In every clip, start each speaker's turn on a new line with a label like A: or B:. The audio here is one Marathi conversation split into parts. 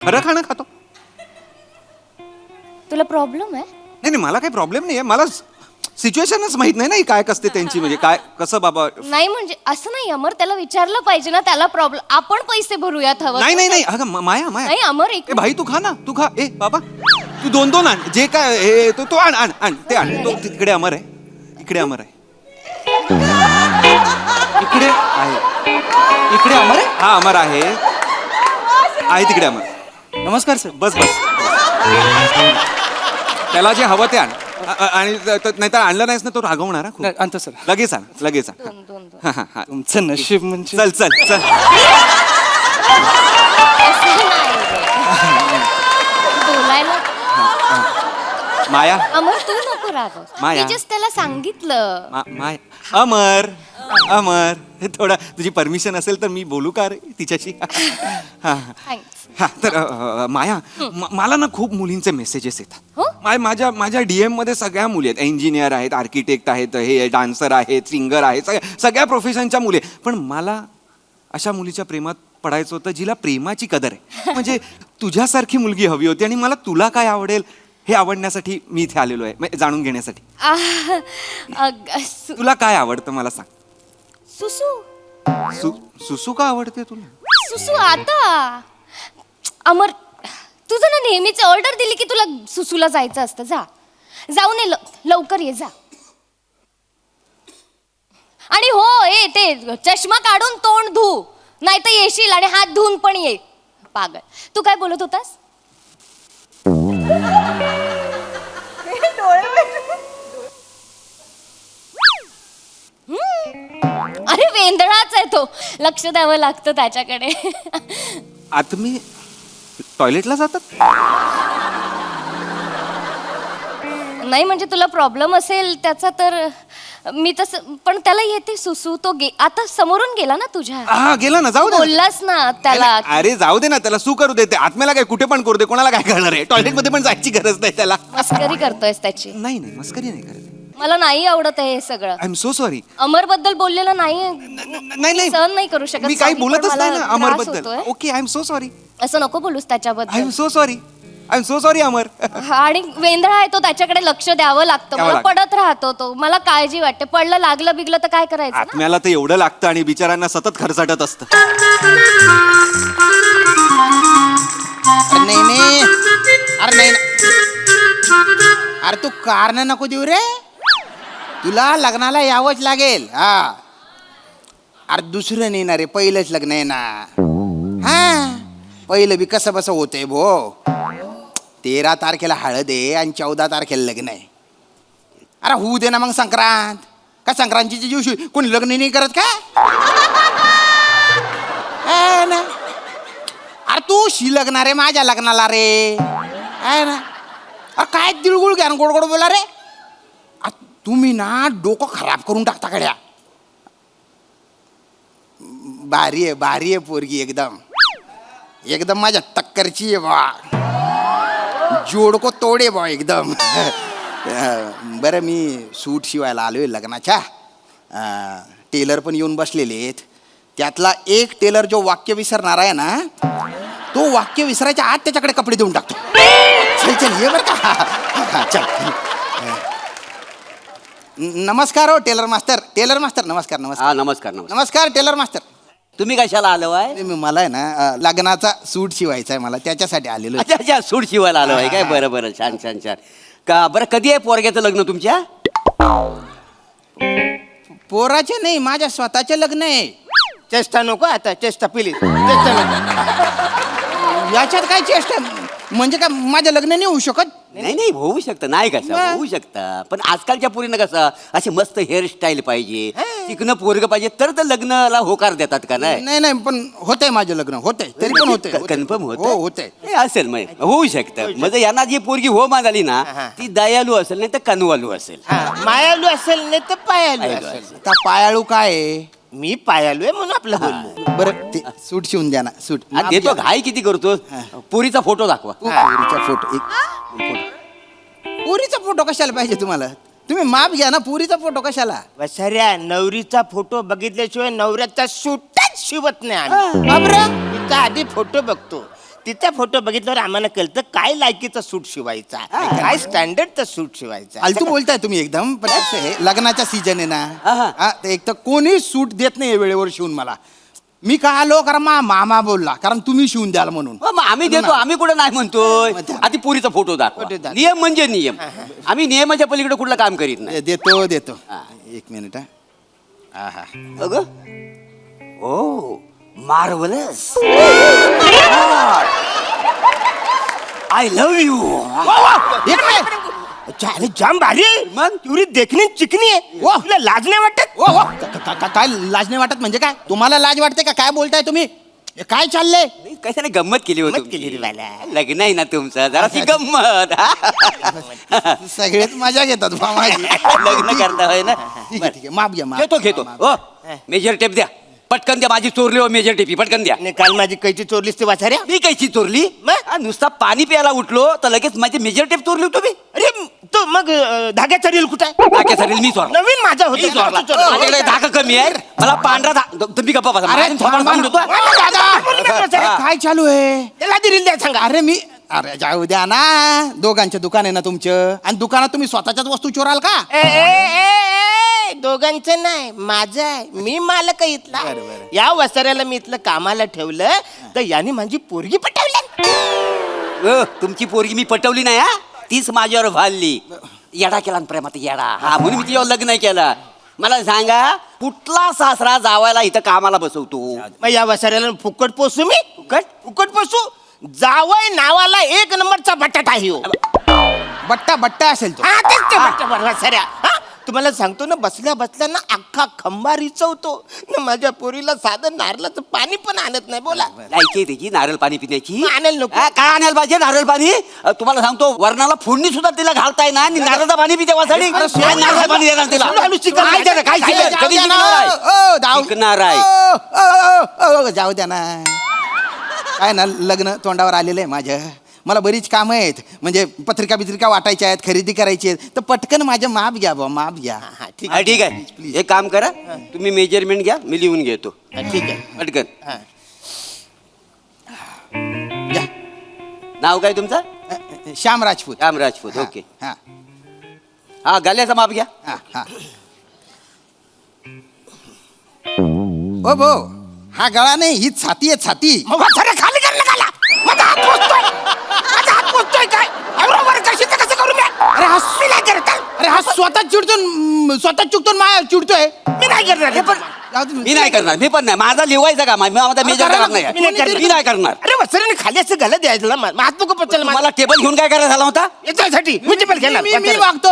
A: खरं खाणं खातो.
B: तुला प्रॉब्लेम आहे?
A: नाही नाही, मला काही प्रॉब्लेम नाही आहे. मला सिच्युएशनच माहित नाही ना ही काय कसते त्यांची, म्हणजे काय कसं बाबा.
B: नाही म्हणजे असं नाही अमर, त्याला विचारलं पाहिजे ना, त्याला प्रॉब्लेम. आपण पैसे भरूयात हवं.
A: नाही नाही नाही, अगं माया
B: नाही
A: माया,
B: अमर, एक
A: ए भाई तू खा ना, तू खा. ए बाबा तू दोन दोन आण, जे काय हे तो आण आण आण ते आण. तो तिकडे अमर आहे, इकडे अमर आहे, इकडे आहे, इकडे अमर आहे. हा अमर आहे, आहे तिकडे अमर.
C: नमस्कार सर.
A: बस बस, त्याला जे हवं ते आण. आणि नाही तर आणलं नाहीस ना तो रागवणार हा खूप.
C: आणतो सर.
A: लगेच आण, लगेच आण.
B: दोन दोन दोन.
A: हा, हा, हा.
C: तुमचं नशीब म्हणजे.
A: चल चल चल.
B: असं नाही रे. बोलायला
A: माया
B: अमर, तू नको रागव.
A: माया.
B: मी जस्ट त्याला सांगितलं.
A: माय अमर अमर, हे थोडा तुझी परमिशन असेल तर मी बोलू का रे तिच्याशी? हा
B: थँक्स.
A: हा, तर माया, मला ना खूप मुलींचे मेसेजेस येतात.
B: हो?
A: माझ्या डीएम मध्ये सगळ्या मुली आहेत. इंजिनियर आहेत, आर्किटेक्ट आहेत, हे डान्सर आहेत, सिंगर आहेत, सगळ्या प्रोफेशनच्या मुली आहेत. पण मला अशा मुलीच्या प्रेमात पडायचं होतं जिला प्रेमाची कदर आहे. म्हणजे तुझ्यासारखी मुलगी हवी होती. आणि मला तुला काय आवडेल हे आवडण्यासाठी मी इथे आलेलो आहे, म्हणजे जाणून घेण्यासाठी. तुला काय आवडतं मला सांग.
B: सुसू.
A: सुसू का आवडते तुला?
B: सुसू आता. अमर, तुझं ना नेहमीच ऑर्डर दिली की तुला सुसूला जायचं असतं. जा, जाऊन ये, लवकर ये, जा. आणि हो, ए ते चष्मा काढून तोंड धू, नाही तर येशील आणि हात धुवून पण ये. पागल. तू काय बोलत होतास? अरे वेंदळाच आहे तो, लक्ष द्यावं लागतं त्याच्याकडे.
A: आता मी टॉयलेटला जातात.
B: नाही म्हणजे तुला प्रॉब्लेम असेल त्याचा तर मी तसं, पण त्याला येते सुसू. तो आता समोरून गेला ना तुझ्या.
A: हा गेला ना, जाऊ दे.
B: बोललास ना त्याला.
A: अरे जाऊ दे ना, त्याला सू करू दे. आत्म्याला काय कुठे पण करू दे, कोणाला काय करणार आहे. टॉयलेट मध्ये पण जायची गरज नाही त्याला.
B: मस्करी करतोयस त्याची.
A: नाही नाही, मस्करी नाही करत.
B: मला नाही आवडत आहे हे सगळं.
A: I am so sorry.
B: Amar बद्दल बोललेलं नाही,
A: नाही नाही,
B: सहन नाही करू शकत.
A: मी काही
B: Sorry, पण
A: बोलतच
B: मला
A: नाही ना अमर
B: त्रास
A: बद्दल.
B: होतोय.
A: Okay, I am so sorry.
B: असं नको बोलूस
A: आय
B: त्याच्याबद्दल.
A: Am so sorry. I am so sorry Amar.
B: आणि वेंधळा आहे तो, त्याच्याकडे लक्ष द्यावं लागतं.
A: द्यावं
B: मला
A: लागतं.
B: पडत राहतो तो, मला काळजी वाटते. पडलं लागलं बिगलं तर काय करायचं ना?
A: आत्म्याला तर एवढं लागतं आणि बिचारांना सतत खर्चाटत असतं.
D: नाही नाही, अरे नाही. अरे तू कारण नको देऊ रे, तुला लग्नाला यावंच लागेल. हा, अरे दुसरं नाही ना रे, पहिलंच लग्न आहे ना. हा, पहिलं बी कसं बसं होतंय भो. 13 तारखेला हळद आहे आणि 14 तारखेला लग्न आहे. अरे होऊ दे ना मग संक्रांत. का संक्रांतीच्या दिवशी कोणी लग्न नाही करत का? है ना. अरे तू शी लग्नार रे माझ्या लग्नाला रे, आहे ना. अरे काय तिळगुळ घ्या गोड गोड बोला रे. तुम्ही ना डोकं खराब करून टाकता कड्या. भारी आहे पोरगी, एकदम एकदम माझ्या टक्करची आहे बा. जोडको तोडे बा एकदम. बरं, मी सूट शिवायला आलोय लग्नाच्या. टेलर पण येऊन बसलेले आहेत. त्यातला एक टेलर जो वाक्य विसरणार आहे ना, तो वाक्य विसरायच्या आत त्याच्याकडे कपडे देऊन टाकतो. चल चल ये बरं का. चल. नमस्कार हो टेलर मास्तर. टेलर मास्तर नमस्कार. नमस्कार
E: हा नमस्कार नमस्कार.
D: नमस्कार टेलर मास्तर.
E: तुम्ही कशाला आलो आहे?
D: मला आहे ना लग्नाचा सूट शिवायचा आहे, मला त्याच्यासाठी आलेलो आहे.
E: अच्छा अच्छा, सूट शिवायला आलो आहे काय? बरं बरं, छान छान छान. का बरं, कधी आहे पोरग्याचं लग्न तुमच्या?
D: पोराचे नाही, माझ्या स्वतःचे लग्न आहे. चेष्टा नको आता, चेष्टा प्लीज, चेष्टा नको. याच्यात काय चेष्टा? म्हणजे काय माझं लग्न नाही होऊ शकत?
E: नाही नाही, होऊ शकतं. नाही कसं
D: मग?
E: होऊ शकतं, पण आजकालच्या पोरीनं कसं असे मस्त हेअरस्टाईल पाहिजे, चिकनं पोरग पाहिजे, तर लग्नाला होकार देतात का? नाही
D: नाही नाही, पण होतंय माझं लग्न, होतंय तरी पण होतंय.
E: कन्फर्म होत?
D: हो होतंय.
E: असेल मग, होऊ शकतं. म्हणजे यांना जी पोरगी हो म्हणाली ना, ती दयालू असेल नाही तर कनवालू असेल.
F: मायालू असेल नाही तर पायालू असेल.
D: आता पायाळू काय आहे?
F: मी पायालू आहे म्हणून आपलं बोललो.
D: बरं ते सूट शिवून द्या ना. सूट
E: हा, देतो. घाई किती करतो? पोरीचा फोटो दाखवा.
D: पुरीचा फोटो पुरीचा फोटो कशाला पाहिजे तुम्हाला? तुम्ही माप घ्या ना, पुरीचा फोटो कशाला?
F: वसऱ्या, नवरीचा फोटो बघितल्याशिवाय नवऱ्याचा सूटच शिवत नाही आम्ही.
D: बापरे.
F: तिचा आधी फोटो बघतो, तिचा फोटो बघितल्यावर आम्हाला कळतं काय लायकीचा सूट शिवायचा काय स्टँडर्डचा सूट शिवायचा.
D: फालतू बोलताय तुम्ही एकदम. पण कसं आहे, लग्नाचा सीजन आहे ना.
E: हा.
D: हा, तर एक तर कोणी सूट देत नाही वेळेवर शिवून मला. मी का आलो कारण मामा बोलला कारण तुम्ही शिवून द्याल म्हणून.
E: मग आम्ही देतो, आम्ही कुठं नाही म्हणतोय.
D: मग त्या-
E: आधी पुरीचा फोटो दाखवा.
F: फोटो दाखवा.
E: नियम म्हणजे नियम. आम्ही नियमाच्या पलीकडे कुठलं काम करीत नाही.
D: देतो
E: हा.
D: एक मिनिट हा. हा.
E: अगं ओ मार्वलस आय लव्ह यू.
D: एक मिनिट.
F: अरे जाम भारी आहे.
E: मग?
F: एवढी देखणी चिकनी आहे.
D: वा.
F: तुला लाज नाही वाटत?
D: ओ, ओ, काय लाज नाही वाटत म्हणजे काय? तुम्हाला लाज वाटते का? काय बोलताय तुम्ही? हे काय चाललंय?
E: कशाने गंमत केली होती.
F: गंमत केली रे बाला.
E: लग्न आहे ना तुमचं, जरा ती गंमत.
D: सगळेच मजा घेतात बा माझी.
E: लग्न करता होय ना.
D: ठीक आहे माफ घ्या माफ.
E: घेतो ओ मेजर टेप द्या पटकन द्या. माझी चोरली हो मेजर टेपी, पटकन द्या.
F: आणि काल माझी कैची चोरलीस ते वाचाऱ्या.
E: मी कायची चोरली? हा, नुसता पाणी प्यायला उठलो तर लगेच माझी मेजर टेप चोरली होती तुम्ही.
F: अरे तो मग धाग्याचा रील कुठे आहे?
E: धाग्याचा रील मी चोरला.
F: नवीन माझा
E: मी चोरला.
F: होता.
E: माझ्याकडे धागा कमी आहे, मला पांढरा तुम्ही गप्पा बसा.
D: अरे,
E: माझ्या थोबाड सांगून देतो.
D: अरे, काय चालू आहे?
F: त्याला ती रील द्या सांगा.
D: अरे जाऊ द्या ना. दोघांचं दुकान आहे ना तुमचं आणि दुकानात तुम्ही स्वतःच्याच वस्तू चोराल का?
F: दोघांचं नाही माझं आहे. मी मालक आहे इथला. या वसाऱ्याला मी इथलं कामाला ठेवलं तर याने माझी पोरगी पटवली.
E: तुमची पोरगी मी पटवली नाही हा, तीच माझ्यावर भालली. येडा केला ना प्रेमात येडा. हा म्हणून मी तिच्यावर लग्न केलं. मला सांगा कुठला सासरा जावायला इथं कामाला बसवतो?
F: मग या वसाऱ्याला फुकट पोसू मी? फुकट पोसू? जावय नावाला एक नंबरचा बटाटा आहे हो.
D: बट्टा असेल तो.
F: हा, तेच ते बटाटा वसाऱ्या. हा, तुम्हाला सांगतो ना बसल्या बसल्या ना अख्खा खंबा रिचवतो ना. माझ्या पोरीला साधं नारळाचं पाणी पण आणत नाही. बोला
E: लायकी त्याची नारळ पाणी पिण्याची.
F: मग आणायला नको.
E: काय आणायला पाहिजे नारळ पाणी? तुम्हाला सांगतो वरणाला फोडणी सुद्धा तिला घालताय ना आणि नारळाचं पाणी पिते वासाठी. काय नारळ पाणी देणार तिला?
F: सोडू, आलू चिकन.
E: काय देणार? काय शिकल?
D: जाऊ
E: कधी
D: द्या ना.
E: शिकणार आहे?
D: ओ, जाऊ-
E: शिकणार आहे.
D: जाऊ द्या ना. काय ना लग्न तोंडावर आलेलं आहे माझ्या. मला बरीच कामं आहेत. म्हणजे पत्रिका वाटायच्या आहेत, खरेदी करायची आहेत. तर पटकन माझ्या माप घ्या बा, माप घ्या.
F: हा, ठीक
E: हा, ठीक आहे. एक काम करा, तुम्ही मेजरमेंट घ्या, मी लिहून घेतो.
F: आहे. ठीक आहे.
E: पटकन.
F: हा.
D: घ्या.
E: नाव काय तुमचं?
D: श्याम राजपूत.
E: राम राजपूत.
D: हा,
E: ओके.
D: हा,
E: हा, गल्याचा माप घ्या.
D: हा, हा. ओ भो, हा गळा नाही, ही छाती आहे, छाती.
F: मग वसाऱ्या खाली कर ना गाला. माझा हात पोचतोय. माझा हात पोचतोय काय? बरोबर कशीचं कसं करू मी?
D: अरे हा
F: मी नाही करत.
D: अरे हा स्वतः चिडतो, स्वतः चुकतो माया चिडतोय.
F: मी नाही करणार.
D: जाऊ दे.
E: मी नाही करणार, मी पण नाही. माझा लिवायचा का माझा मेजर
D: करा ना.
E: करणार नाही.
F: मी नाही करणार.
E: मी नाही करणार.
F: अरे वसाऱ्याने खाली असं घाला द्यायचं ना. हात नको पचल मला.
E: मला टेबल घेऊन काय करायला झाला होता?
F: याच्यासाठी मी टेबल घेणार.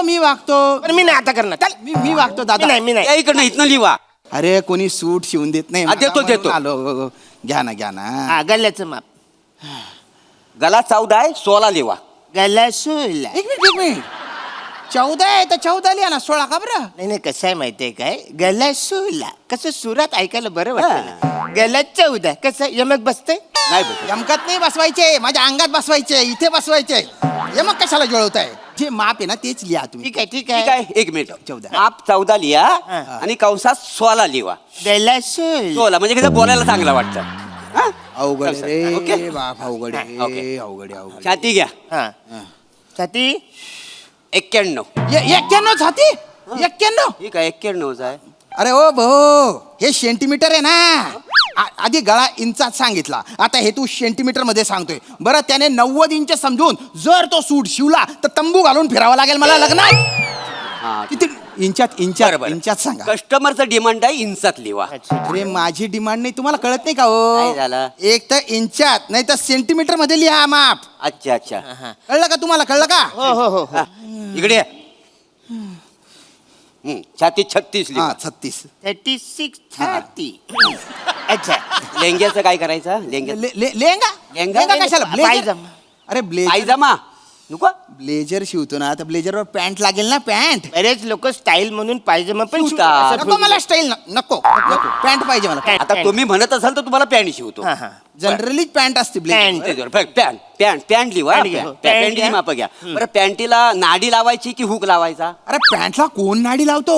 D: मी वागतो.
F: पण मी नाही आता करणार. चल.
D: मी वागतो दादा.
F: मी नाही.
E: या इकडनं इथनं लिवा.
D: अरे कोणी सूट शिवून देत नाही.
E: हा, देतो,
D: म्हणून
E: देतो.
D: आलो. घ्या ना.
F: हा, गल्ल्याचं माप.
E: गला 14 आहे, 16 लिवा.
F: गल्ला सोला.
D: एक मिनिट 14 आहे तर 14 लिहा ना, 16 का बरं?
F: नाही कसं आहे माहितीये काय? गल्ला सोला कसं सुरात ऐकायला बरं वाटतं ना. गल्ला 14 कसं यमक बसतंय?
E: नाही बघ.
D: यमकात नाही बसवायचे, माझ्या अंगात बसवायचे, इथे बसवायचे. यमक कशाला जुळवताय? जे माप आहे ना तेच लिहा तुम्ही.
F: ठीक
E: ठीक
F: आहे.
E: आहे, एक मिनिट.
D: 14.
E: माप 14 लिहा
F: हा.
E: आणि कंसात 16 लिवा.
F: गल्ला सोला.
E: 16 म्हणजे कसं बोलायला चांगलं वाटतं. हा?
D: अवघड रे
E: ओके.
D: बाप, अवघड
E: ओके.
D: आहे, अवघड आहे, अवघड आहे.
E: छाती घ्या.
F: हा. छाती
E: 91.
D: 91 छाती 91.
E: ठीक आहे, 91 आहे.
D: अरे ओ भो, हे सेंटीमीटर आहे ना. आधी गळा इंचात सांगितला, आता हे तू सेंटीमीटर मध्ये सांगतोय. बरं त्याने 90 इंच समजून जर तो सूट शिवला तर तंबू घालून फिरावा लागेल मला लग्नात.
E: हा.
D: किती इंचात इंचात सांगा.
E: कस्टमरचं डिमांड आहे इंचात लिवा.
D: अरे माझी डिमांड नाही, तुम्हाला कळत नाही का
E: काय
D: हो?
E: झालं?
D: एक तर इंचात नाही तर सेंटीमीटर मध्ये लिहा माप.
E: अच्छा.
D: कळलं का तुम्हाला? कळलं का?
F: हो.
E: हा, इकडे या. छाती 36
D: हा
E: लिवा.
D: 36.
F: 36 छाती. अच्छा.
E: लेंग्याचं काय करायचं? लेंग्या
D: लेंगा
E: लेंगा?
D: लेंगा कशाला? ब्लेझर.
F: पायजमा.
D: अरे ब्लेझर
E: पायजमा नको.
D: ब्लेझर शिवतो ना तर ब्लेझरवर पॅन्ट लागेल ना, पॅन्ट.
F: बरेच लोक स्टाईल म्हणून पायजमा पण
E: शिवतात.
F: शिवतात.
D: नको मला स्टाईल नको पॅन्ट पाहिजे मला.
F: पॅन्ट.
E: आता तुम्ही म्हणत असाल तर तुम्हाला पॅन्ट शिवतो.
F: हा, हा.
D: जनरली पॅन्ट असते ब्लेझर.
E: पॅन्ट लिवा.
F: पॅन्ट घ्या.
E: पॅन्टची माप घ्या. बरं पॅन्टीला नाडी लावायची की हुक लावायचा?
D: अरे पॅन्टला कोण नाडी लावतो?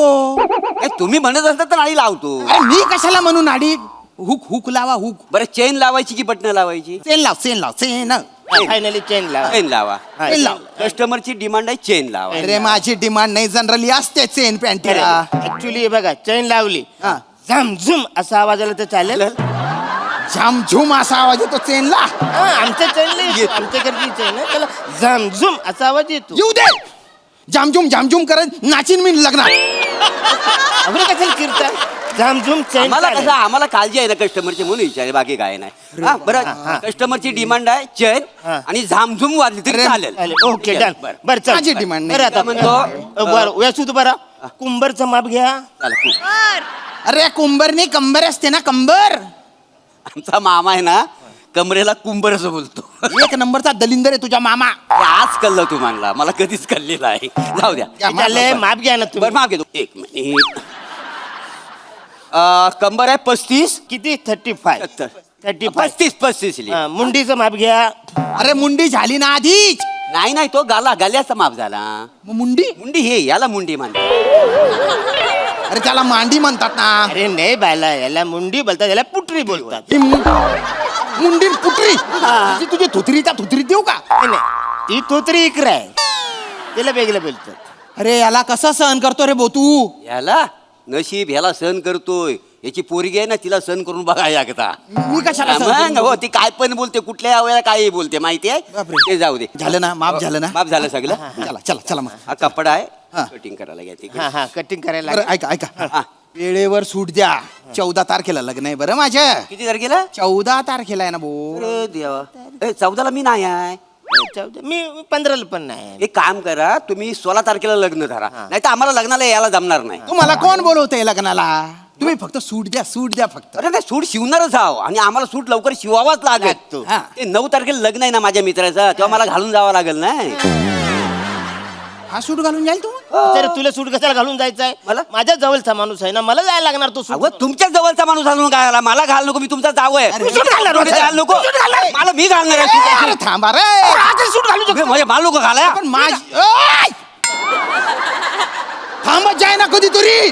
E: तुम्ही म्हणत असाल तर नाडी लावतो.
D: अरे मी कशाला म्हणू नाडी? हुक हुक लावा हुक.
E: बरं चेन लावायची की बटणं लावायची?
D: चेन लाव चेन.
F: फायनली चेन लावा.
E: चेन लावा.
D: चेन लाव.
E: कस्टमरची डिमांड आहे चेन लावा.
D: अरे माझी डिमांड नाही, जनरली असते चेन पॅन्टीला.
F: ऍक्च्युली बघा चेन लावली
D: हा.
F: झमझुम असा आवाज आला तर चालेल?
D: झामझुम असा आवाज येतो चेनला.
F: हा, आमच्या चेन आमच्याकडची चेन आहे, त्याला झमझुम असा आवाज येतो.
D: येऊ दे. झामझुम करत नाचीन मी लग्नात.
F: अगदी कशाला किरता झमझुम चेन
E: आम्हाला
F: चालेल.
E: कसं आम्हाला काळजी आहे ना कस्टमरची म्हणून विचारे, बाकी काय नाही. हा बरं, कस्टमरची डिमांड आहे चेन
F: हा.
E: आणि झामझुम वाजली तरी चालेल.
F: चालेल, ओके डन.
E: बरं.
F: बरं चल.
D: माझी डिमांड नाही.
F: बरं आता
E: म्हणतो,
F: बरं व्यासूत बरं कुंभरचं माप घ्या.
E: चला, खूप.
D: अरे कुंभर नाही कंबर असते ना, कंबर.
E: आमचा मामा आहे ना कमरेला कुंभर असं बोलतो.
D: एक नंबरचा दलिंदर आहे तुझा मामा.
E: आज कळलं तू म्हणला, मला कधीच कळलेलं आहे. जाऊ द्या.
D: या, माफ
F: चाललंय,
D: कर.
F: माप घ्या ना
E: बरं
F: तुम्ही.
E: मागे दो एक मिनिट. कंबर आहे 35.
F: किती 35 35
E: 35 लिहि.
F: मुंडीचं माप घ्या.
D: अरे मुंडी झाली ना आधीच.
E: नाही तो गाल्याचा माप झाला.
D: मग मुंडी.
E: मुंडी हे याला मुंडी म्हणतात.
D: अरे त्याला मांडी म्हणतात ना.
F: अरे नाही बायला, याला मुंडी बोलतात, याला पुटरी बोलतात.
D: ही मुंडी न पुटरी. ती तुझी थुतरीच्या थुतरीत देऊ का?
F: नाही, नाही, ती तोतरी इकडे आहे, तिला वेगळं बोलतात.
D: अरे याला कसा सहन करतो रे तू.
E: याला नशीब ह्याला सहन करतोय. याची पोरगी आहे ना, तिला सहन करून बघा एकदा.
D: मी कशाला सहन
E: मग
D: करू?
E: हो, ती काय पण बोलते, कुठल्या वेळेला काही बोलते माहिती आहे.
D: बापरे.
E: ते जाऊ दे.
D: झालं ना, माफ झालं ना.
E: माफ झालं सगळं.
D: चला मग.
E: हा कपडा आहे,
D: हा.
E: कटिंग करायला घ्या. ठीक
F: हा
E: आहे.
F: हा कटिंग करायला
D: बरं
F: लागेल.
D: ऐका
E: हा.
D: वेळेवर सूट द्या. 14 तारखेला लग्न आहे बरं माझ्या.
E: किती तारखेला?
D: 14 तारखेला आहे ना भाऊ.
E: अरे देवा. 14ला मी नाही आहे.
F: मी 15ला पण नाही.
E: एक काम करा, तुम्ही 16 तारखेला लग्न धरा, नाही तर आम्हाला लग्नाला यायला जमणार नाही.
D: तुम्हाला कोण बोलवतंय लग्नाला? तुम्ही फक्त सूट द्या फक्त.
E: अरे नाही, सूट शिवणारच आहो आणि आम्हाला सूट लवकर शिवावाच लागेल.
F: लागतो.
D: हा.
E: ते 9 तारखेला लग्न आहे ना माझ्या मित्राचं, तेव्हा मला घालून जावं लागेल नाही.
D: हा सूट घालून जाईल तू.
F: तर तुला सूट कशाला घालून जायचंय?
E: मला?
F: माझ्या जवळचा माणूस आहे ना, मला जायला लागणार तो सूट.
E: अगं तुमच्या जवळचा माणूस घालून काय आला? मला घाल नको, मी तुमचा जाव आहे.
D: अरे, सूट घालणार
E: तुम्ही
D: होता.
E: घाल नको.
D: सूट घालणार.
E: मला मी घालणार
D: अरे
E: आहे.
D: थांबा रे.
F: सूट घालू शकतो.
E: म्हणजे मला नको घालाय.
D: पण थांबत जाय ना कधीतरी.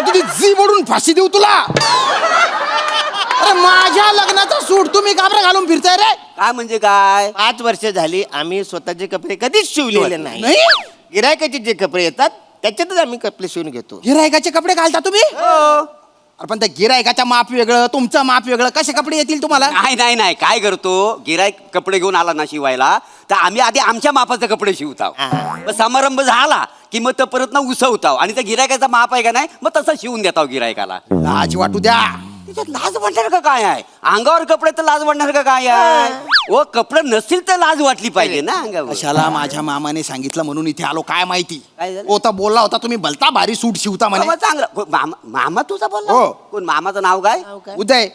D: तुझी जी मोडून फाशी देऊ तुला. अरे माझ्या लग्नाचा सूट तुम्ही काबरा घालून फिरताय रे.
E: काय म्हणजे काय?
F: 5 वर्ष झाली आम्ही स्वतःचे कपडे कधीच शिवलेले नाही.
D: नाही
F: गिरायकाचे जे कपडे येतात त्याच्यातच आम्ही कपडे शिवून घेतो.
D: गिरायकाचे कपडे घालता तुम्ही?
E: हो.
D: अरे पण त्या गिरायकाच्या माप वेगळं, तुमचं माप वेगळं, कसे कपडे येतील तुम्हाला?
E: नाही काय करतो, गिराईक कपडे घेऊन आला ना शिवायला, तर आम्ही आधी आमच्या मापाचे कपडे शिवताव. मग समारंभ झाला की मग तो परत ना उसवताव आणि त्या गिरायकाचा माप आहे का नाही, मग तसं शिवून देताव गिरायकाला.
D: लाज वाटू द्या.
E: त्याच्यात लाज वाटणार का काय आहे? अंगावर कपडे तर लाज वाटणार का काय आहे? ओ कपडे नसतील तर लाज वाटली पाहिजे ना अंगावर.
D: कशाला माझ्या मामाने सांगितलं म्हणून इथे आलो, काय माहिती.
E: काय झालं?
D: होता बोलला होता तुम्ही भलता भारी सूट शिवता म्हणे.
E: मग चांगलं. मामा तुझा बोलला?
D: हो.
E: कोण मामाचं नाव काय?
D: उदय.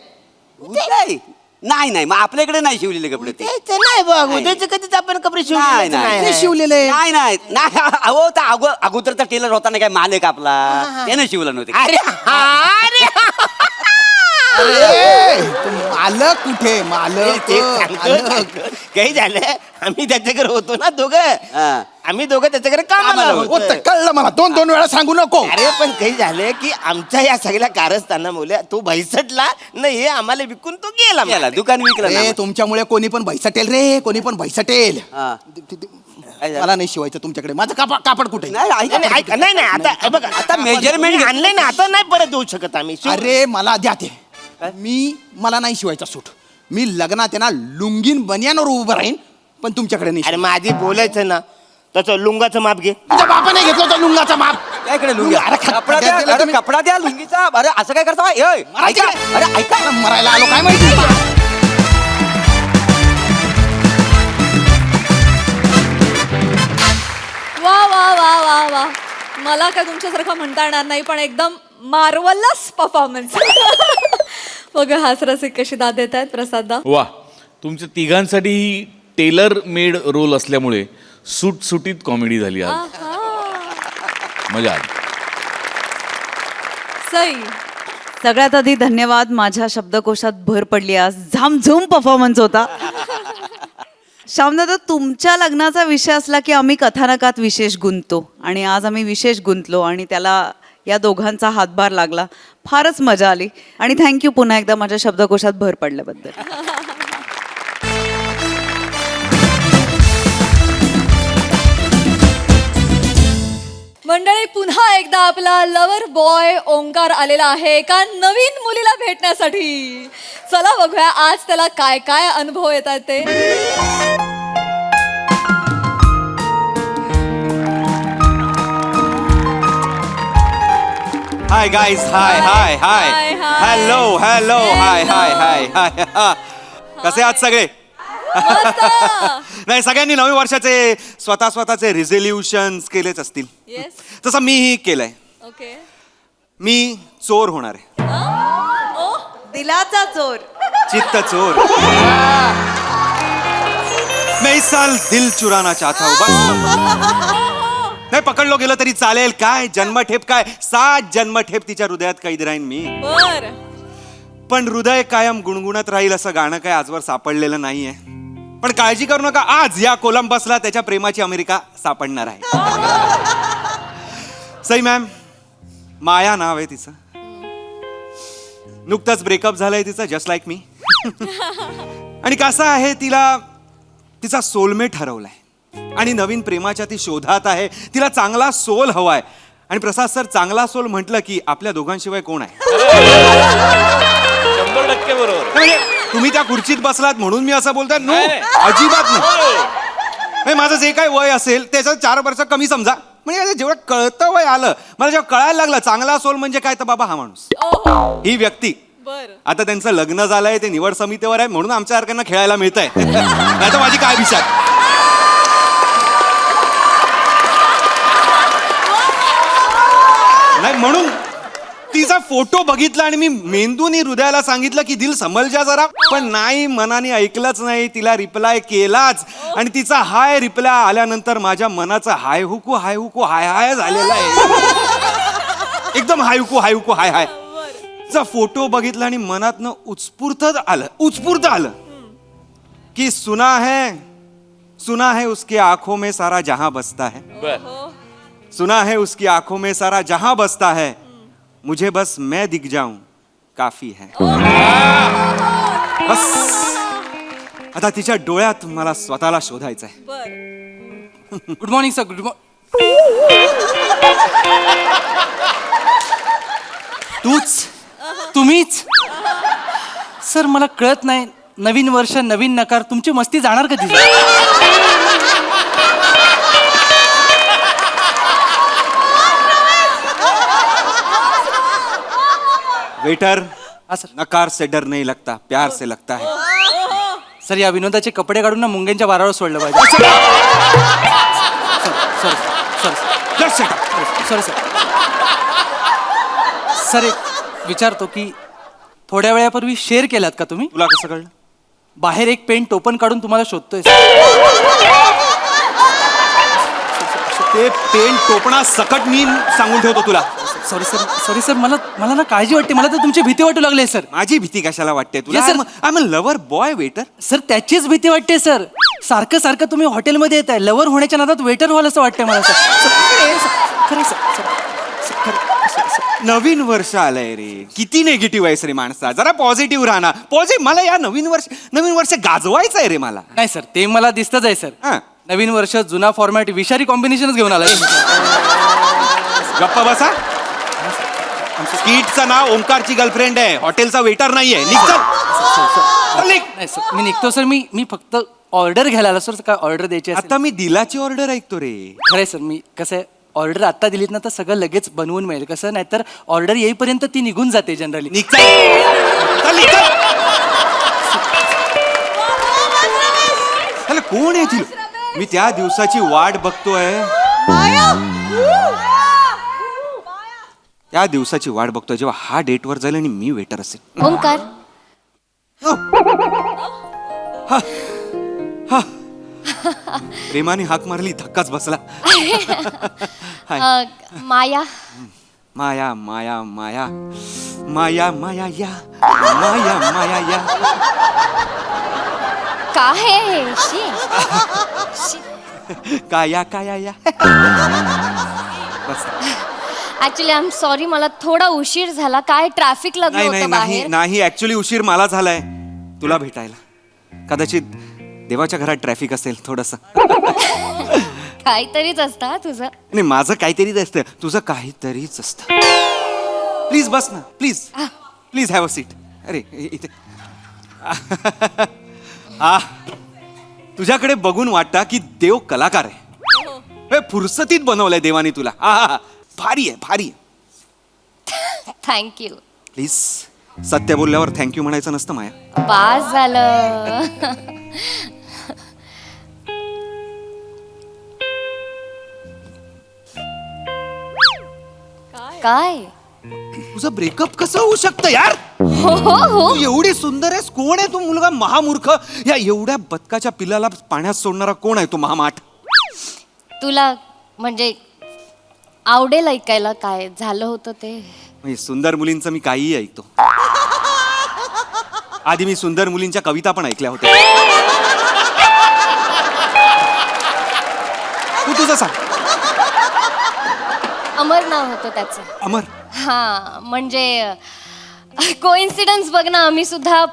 E: उदय? नाही मग आपल्याकडे नाही शिवलेले कपडे ते.
F: ते नाही बघ, उद्याचे कधीच आपण कपडे शिवले
D: ते शिवलेले.
E: नाही अहो त्या अगोदरचा टेलर होता ना काय मालक आपला, त्याने शिवलं नव्हते.
F: अरे अरे
D: अरे, मालक कुठे? मालक मालक.
F: काही झालं, आम्ही त्याच्याकडे होतो ना दोघं.
E: हा.
F: आम्ही दोघं त्याच्याकडे कामाला
E: कामाला
F: होतो.
D: होतं, कळलं मला. दोन वेळा सांगू नको.
F: अरे पण काही झालं की आमच्या या सगळ्या कारस्थानामुळे तो भैसटला नाही, हे आम्हाला विकून तो गेला.
E: गेला, दुकान विकलं
D: रे
E: ना.
D: तुमच्यामुळे कोणी पण भैसटेल रे, कोणी पण भैसटेल.
E: हा. काय झालं?
D: मला नाही शिवायचं तुमच्याकडे. माझं कापड कुठे?
E: नाही, ऐका
F: नाही, ऐका, नाही आता बघा,
E: आता measurement
F: आणले ना, आता नाही परत देऊ शकत आम्ही.
D: अरे मला द्या ते. मला नाही शिवायचा सूट. मी लग्नात आहे ना लुंगीन बनियानवर उभं राहीन, पण तुमच्याकडे नाही.
F: अरे माझी बोलायचं ना, त्याचं लुंगाचं माप घे.
D: तुझ्या बापाने घेतलं होतं लुंगाचा माप.
E: काय इकडे लुंगी?
D: अरे,
E: कपडा द्या,
D: दिलं
E: अरे,
D: तुम्ही.
E: कपडा द्या लुंगीचा. अरे असं काय करता? ए,
D: मला
E: ऐका,
D: तिकडे.
E: अरे ऐका.
D: मरायला आलो काय माहिती.
G: वा वा वा वा वा, मला काय तुमच्यासारखं म्हणता येणार नाही, पण एकदम मार्वलस परफॉर्मन्स. बघा हास्यरसिक कशी दाद देत आहेत प्रसाददा.
H: वा, तुमच्या तिघांसाठी ही टेलर मेड रोल असल्यामुळे सुटसुटीत कॉमेडी झाली आज. मजा आली.
G: सई,
I: सगळ्यात आधी धन्यवाद. माझ्या शब्दकोशात भर पडली आज. झामझूम परफॉर्मन्स होता. श्यामदादा, तुमच्या लग्नाचा विषय असला की आम्ही कथानकात विशेष गुंततो आणि आज आम्ही विशेष गुंतलो आणि त्याला या दोघांचा हातभार लागला. फारच मजा आली आणि थँक्यू पुन्हा एकदा माझ्या शब्दकोशात भर पडल्याबद्दल.
G: मंडळी, पुन्हा एकदा आपला लवर बॉय ओंकार आलेला आहे एका नवीन मुलीला भेटण्यासाठी. चला बघूया आज त्याला काय काय अनुभव येतात ते.
A: Hi guys, hi hi hi
G: Hi, hi.
A: Hello hello hi hi hi hi. कसे आहात सगळे? नाही, सगळ्यांनी नवीन वर्षाचे स्वतःचे रिझोल्युशन्स केलेच असतील.
G: येस,
A: तसं मीही केलंय.
G: ओके.
A: मी चोर होणार आहे.
I: दिलाचा चोर.
A: चित्त चोर. मैं इस साल दिल चुराना चाहता हूँ बस. नाही, पकडलो गेलं तरी चालेल. काय जन्मठेप, काय 7 जन्मठेप तिच्या हृदयात कैद राहीन मी.
G: बर.
A: पण हृदय कायम गुणगुणत राहील असं गाणं काय आजवर सापडलेलं नाहीये. पण काळजी करू नका, आज या कोलंबसला त्याच्या प्रेमाची अमेरिका सापडणार आहे. सई मॅम, माया नाव आहे तिचं. नुकतंच ब्रेकअप झालंय तिचं, जस्ट लाईक मी. आणि कसं आहे, तिला तिचा सोलमेट हरवलाय आणि नवीन प्रेमाच्या ती शोधात आहे. तिला चांगला सोल हवाय. आणि प्रसाद सर, चांगला सोल म्हटलं की आपल्या दोघांशिवाय कोण आहे?
H: 100% बरोबर.
A: म्हणजे तुम्ही त्या खुर्चीत बसलात म्हणून मी असं बोलताय? नो, अजिबात नाही. माझं जे काय वय असेल त्याचं 4 वर्ष कमी समजा. म्हणजे जेवढं कळतं वय आलं, मला जेव्हा कळायला लागलं चांगला सोल म्हणजे काय, तर बाबा हा माणूस, ही व्यक्ती.
G: बर.
A: आता त्यांचं लग्न झालंय, ते निवड समितीवर आहे म्हणून आमच्या सारख्यांना खेळायला मिळतंय. नाही तर माझी काय विचार. नाही, म्हणून तिचा फोटो बघितला आणि मी मेंदूनी हृदयाला सांगितलं की दिल समल जा जरा. पण नाही, मनाने ऐकलंच नाही. तिला रिप्लाय केलाच आणि तिचा हाय रिप्लाय आल्यानंतर माझ्या मनाचा हाय हुकू हाय हुकू हाय हाय झालेला आहे. एकदम हाय हुकू हाय हुकू हाय हाय. तिचा फोटो बघितला आणि मनातनं उत्स्फूर्त आलं की सुना है उसकी आंखों में सारा जहां बसता है. सुना है उसकी आंखों में सारा जहां बसता है. मुझे बस मैं दिख जाऊं काफी है. बस आता तिच्या डोळ्यात मला स्वतःला शोधायचं आहे.
G: बर.
C: Good morning sir. तुम्हीच सर, मला कळत नाही, नवीन वर्ष नवीन नकार, तुमची मस्ती जाणार कधी?
A: Waiter,
C: sir.
A: नकार से डर नहीं लगता, प्यार से लगता है.
C: सर, या विनोदाचे कपडे काढून ना मुंग्यांच्या वारावर सोडलं पाहिजे.
A: Just shut up.
C: Sorry sir. Sir, एक विचारतो की थोड्या वेळापूर्वी शेअर केलात का तुम्ही?
A: तुला कसं कळलं?
C: बाहेर एक पेन टोपन काढून तुम्हाला शोधतोय.
A: ते पेन टोपणा सकट मी सांगून ठेवतो तुला.
C: सॉरी सर, मला ना काळजी वाटते. मला तर तुमची भीती वाटू लागली सर.
A: माझी भीती कशाला वाटते तुला?
C: Yes, sir.
A: I am lover boy waiter.
C: Sir, त्याचीच भीती वाटते सर. सारखं तुम्ही हॉटेलमध्ये येत आहे, लवर होण्याच्या नादात वेटर व्हाल असं वाटतंय मला सर. खरं सर.
A: नवीन वर्ष आलंय रे, किती निगेटिव्ह आहेस रे माणसा. जरा पॉझिटिव्ह राहणार. पॉझिटिव्ह. मला या नवीन वर्ष गाजवायचं आहे रे मला.
C: नाही सर, ते मला दिसतच आहे सर.
A: हा.
C: नवीन वर्ष जुना फॉर्मॅट विषारी कॉम्बिनेशनच घेऊन आलाय.
A: गप्प बसा. स्कीटचं नाव ओंकारची गर्लफ्रेंड आहे, हॉटेलचा वेटर नाहीये. निघ.
C: नाही सर, मी निघतो सर. मी फक्त ऑर्डर घ्यायला आलो सर. काय ऑर्डर द्यायची असेल?
A: आता मी दिलाची ऑर्डर ऐकतो रे.
C: खरंय सर. मी कसं आहे, ऑर्डर आत्ता दिलीत ना तर सगळं लगेच बनवून मिळेल. कसं नाही तर ऑर्डर येईपर्यंत ती निघून जाते जनरली.
A: कोण आहे ती? मी त्या दिवसाची वाट बघतोय. त्या दिवसाची वाट बघतोय जेव्हा हा डेटवर जाईल आणि मी वेटर असेल.
B: ओंकार,
A: प्रेमाने हाक मारली, धक्काच बसला.
B: माया.
A: माया माया माया माया माया या माया माया या.
B: काय आहे? शी.
A: काया काया या. बस.
B: ऍक्च्युली आय एम सॉरी, मला थोडा उशीर झाला. काय ट्रॅफिक लागलं
A: नाही नाही
B: होतं
A: नाही
B: बाहेर.
A: नाही ऍक्च्युली उशीर मला झालाय तुला भेटायला. कदाचित देवाच्या घरात ट्रॅफिक असेल थोडस.
B: काहीतरीच असतं हा तुझं.
A: नाही माझं काहीतरीच असतं, तुझं काहीतरीच असतं. प्लीज बस ना, please please have a seat. अरे इथे तुझ्याकडे बघून वाटतं की देव कलाकार आहे. हे फुरसतीत बनवलंय देवाने तुला. भारी आहे भारी आहे.
B: थँक्यू.
A: प्लीज सत्य बोलल्यावर थँक्यू म्हणायचं नसतं माया.
B: पास झालं. काय?
A: तुझं ब्रेकअप कसं होऊ शकतं यार?
B: हो हो हो.
A: तू एवढी सुंदर आहेस, कोण आहे तो मुलगा महामूर्ख? या एवढ्या बदकाच्या पिल्लाला पाण्यात सोडणारा कोण आहे तो महामाठ?
B: तुला म्हणजे आवडेल ऐकायला काय झालं होतं ते?
A: म्हणजे सुंदर मुलींचं मी काहीही ऐकतो. आधी मी सुंदर मुलींच्या कविता पण ऐकल्या होत्या. तू तुझं सांग.
B: अमर नाव होतं त्याचं.
A: अमर.
B: हा म्हणजे कोइन्सिडन्स बघ ना, आम्ही सुद्धा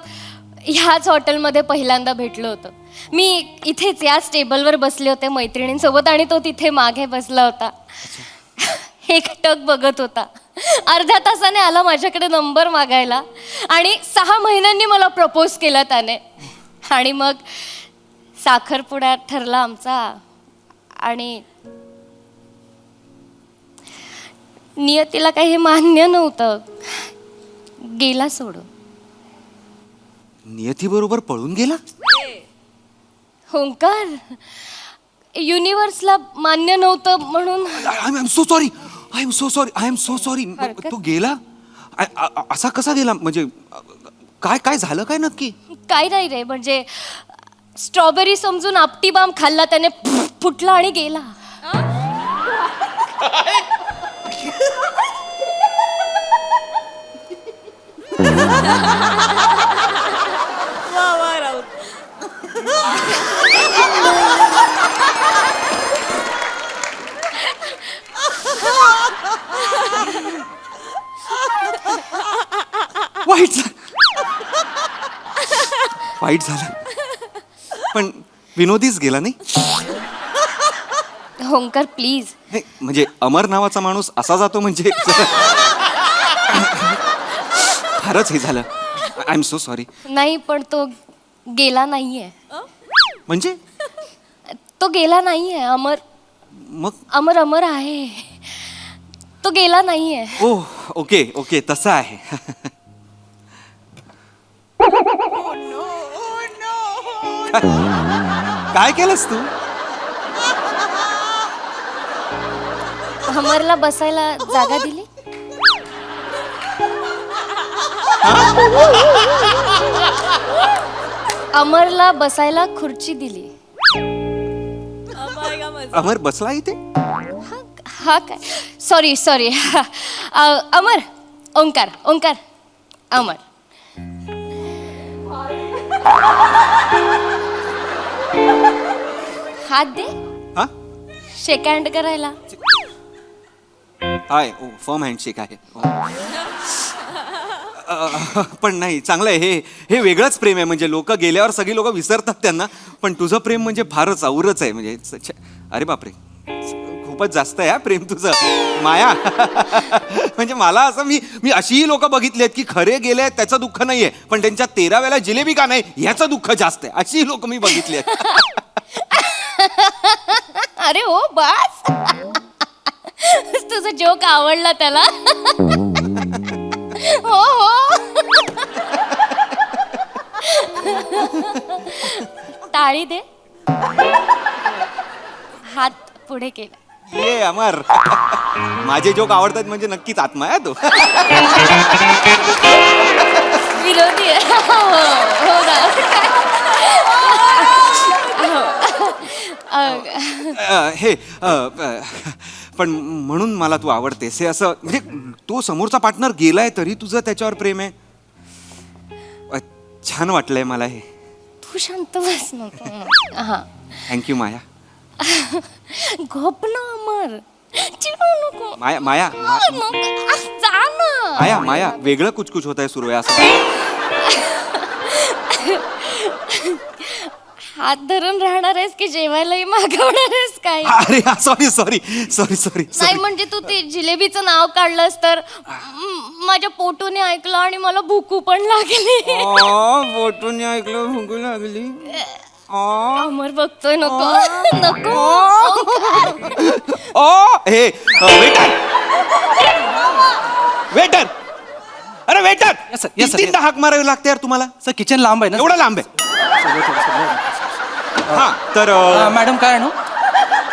B: ह्याच हॉटेलमध्ये पहिल्यांदा भेटलो होतो. मी इथेच याच टेबलवर बसले होते मैत्रिणींसोबत आणि तो तिथे मागे बसला होता. एकटक बघत होता. अर्ध्या तासाने आला माझ्याकडे नंबर मागायला आणि 6 महिन्यांनी मला प्रपोज केला त्याने. आणि मग साखरपुडा ठरला आमचा आणि नियतीला काही हे मान्य नव्हतं. गेला सोडून.
A: नियती बरोबर पळून गेला?
B: ओंकार, युनिव्हर्सला मान्य नव्हतं म्हणून.
A: I am so sorry, I am so sorry, I am so sorry. तो गेला? असा कसा गेला? म्हणजे काय काय झालं काय नक्की?
B: काय नाही रे, म्हणजे स्ट्रॉबेरी समजून आपटी बाम खाल्ला त्याने, फुटला आणि गेला.
A: वाईट झालं. वाईट झालं, पण विनोदीच गेला नाही.
B: ओंकार प्लीज.
A: नाही म्हणजे अमर नावाचा माणूस असा जातो म्हणजे फारच हे झालं. I am so sorry.
B: नाही पण तो गेला नाहीये.
A: म्हणजे
B: तो गेला नाहीये. अमर
A: मग?
B: अमर अमर आहे. तो गेला नाहीये.
A: ओ ओके ओके तसं आहे. काय केलंस तू?
B: अमरला बसायला जागा दिली. अमरला बसायला खुर्ची दिली.
A: अमर बसला इथे?
B: हा काय, सॉरी सॉरी. अमर, ओंकार ओंकार, अमर. हात दे.
A: हा
B: शेक हँड करायला.
A: हाय. ओ फर्म हँडशेक आहे. पण नाही चांगलं आहे हे. हे वेगळंच प्रेम आहे. म्हणजे लोक गेल्यावर सगळी लोक विसरतात त्यांना, पण तुझं प्रेम म्हणजे फारच औरच आहे. म्हणजे अरे बापरे, खूपच जास्त आहे हा प्रेम तुझं माया. म्हणजे मला असं मी अशीही लोक बघितली आहेत की खरे गेले त्याचं दुःख नाहीये, पण त्यांच्या 13व्याला जिलेबी का नाही ह्याचं दुःख जास्त आहे. अशीही लोक मी बघितली आहेत.
B: अरे हो बस. तुझा जोक आवडला त्याला. हो हो. टाळी दे. हात पुढे केला.
A: ये अमर, माझे जोक आवडतात म्हणजे नक्कीच आत्मा आहे तो.
B: विरोधी आहे. हो ना.
A: हे पण म्हणून मला तू आवडतेस हे असं. म्हणजे तो समोरचा पार्टनर गेलाय तरी तुझं त्याच्यावर प्रेम आहे. छान वाटलंय मला हे.
B: तू शांत बस नको. हा
A: थँक्यू माया.
B: गप ना अमर. चिडू नको.
A: माया माया
B: नको. जा ना.
A: माया माया वेगळं कुछ होत आहे सुरू आहे असं.
B: हात धरून राहणार आहेस की जेवायलाही मागवणार आहेस काय?
A: अरे सॉरी सॉरी सॉरी सॉरी
B: नाही म्हणजे तू ते जिलेबीचं नाव काढलंस तर माझ्या पोटूने ऐकलं आणि मला भूकू पण लागली.
A: बोटून ऐकलं भुंकू लागली.
B: अमर बघतोय. नको नको.
A: हे वेटर वेटर अरे waiter
C: Yes, sir. Yes, sir.
A: तीनदा हाक मारावी लागते यार तुम्हाला.
C: सर किचन लांब आहे ना
A: एवढा लांब आहे. हा तर
C: मॅडम काय आणू?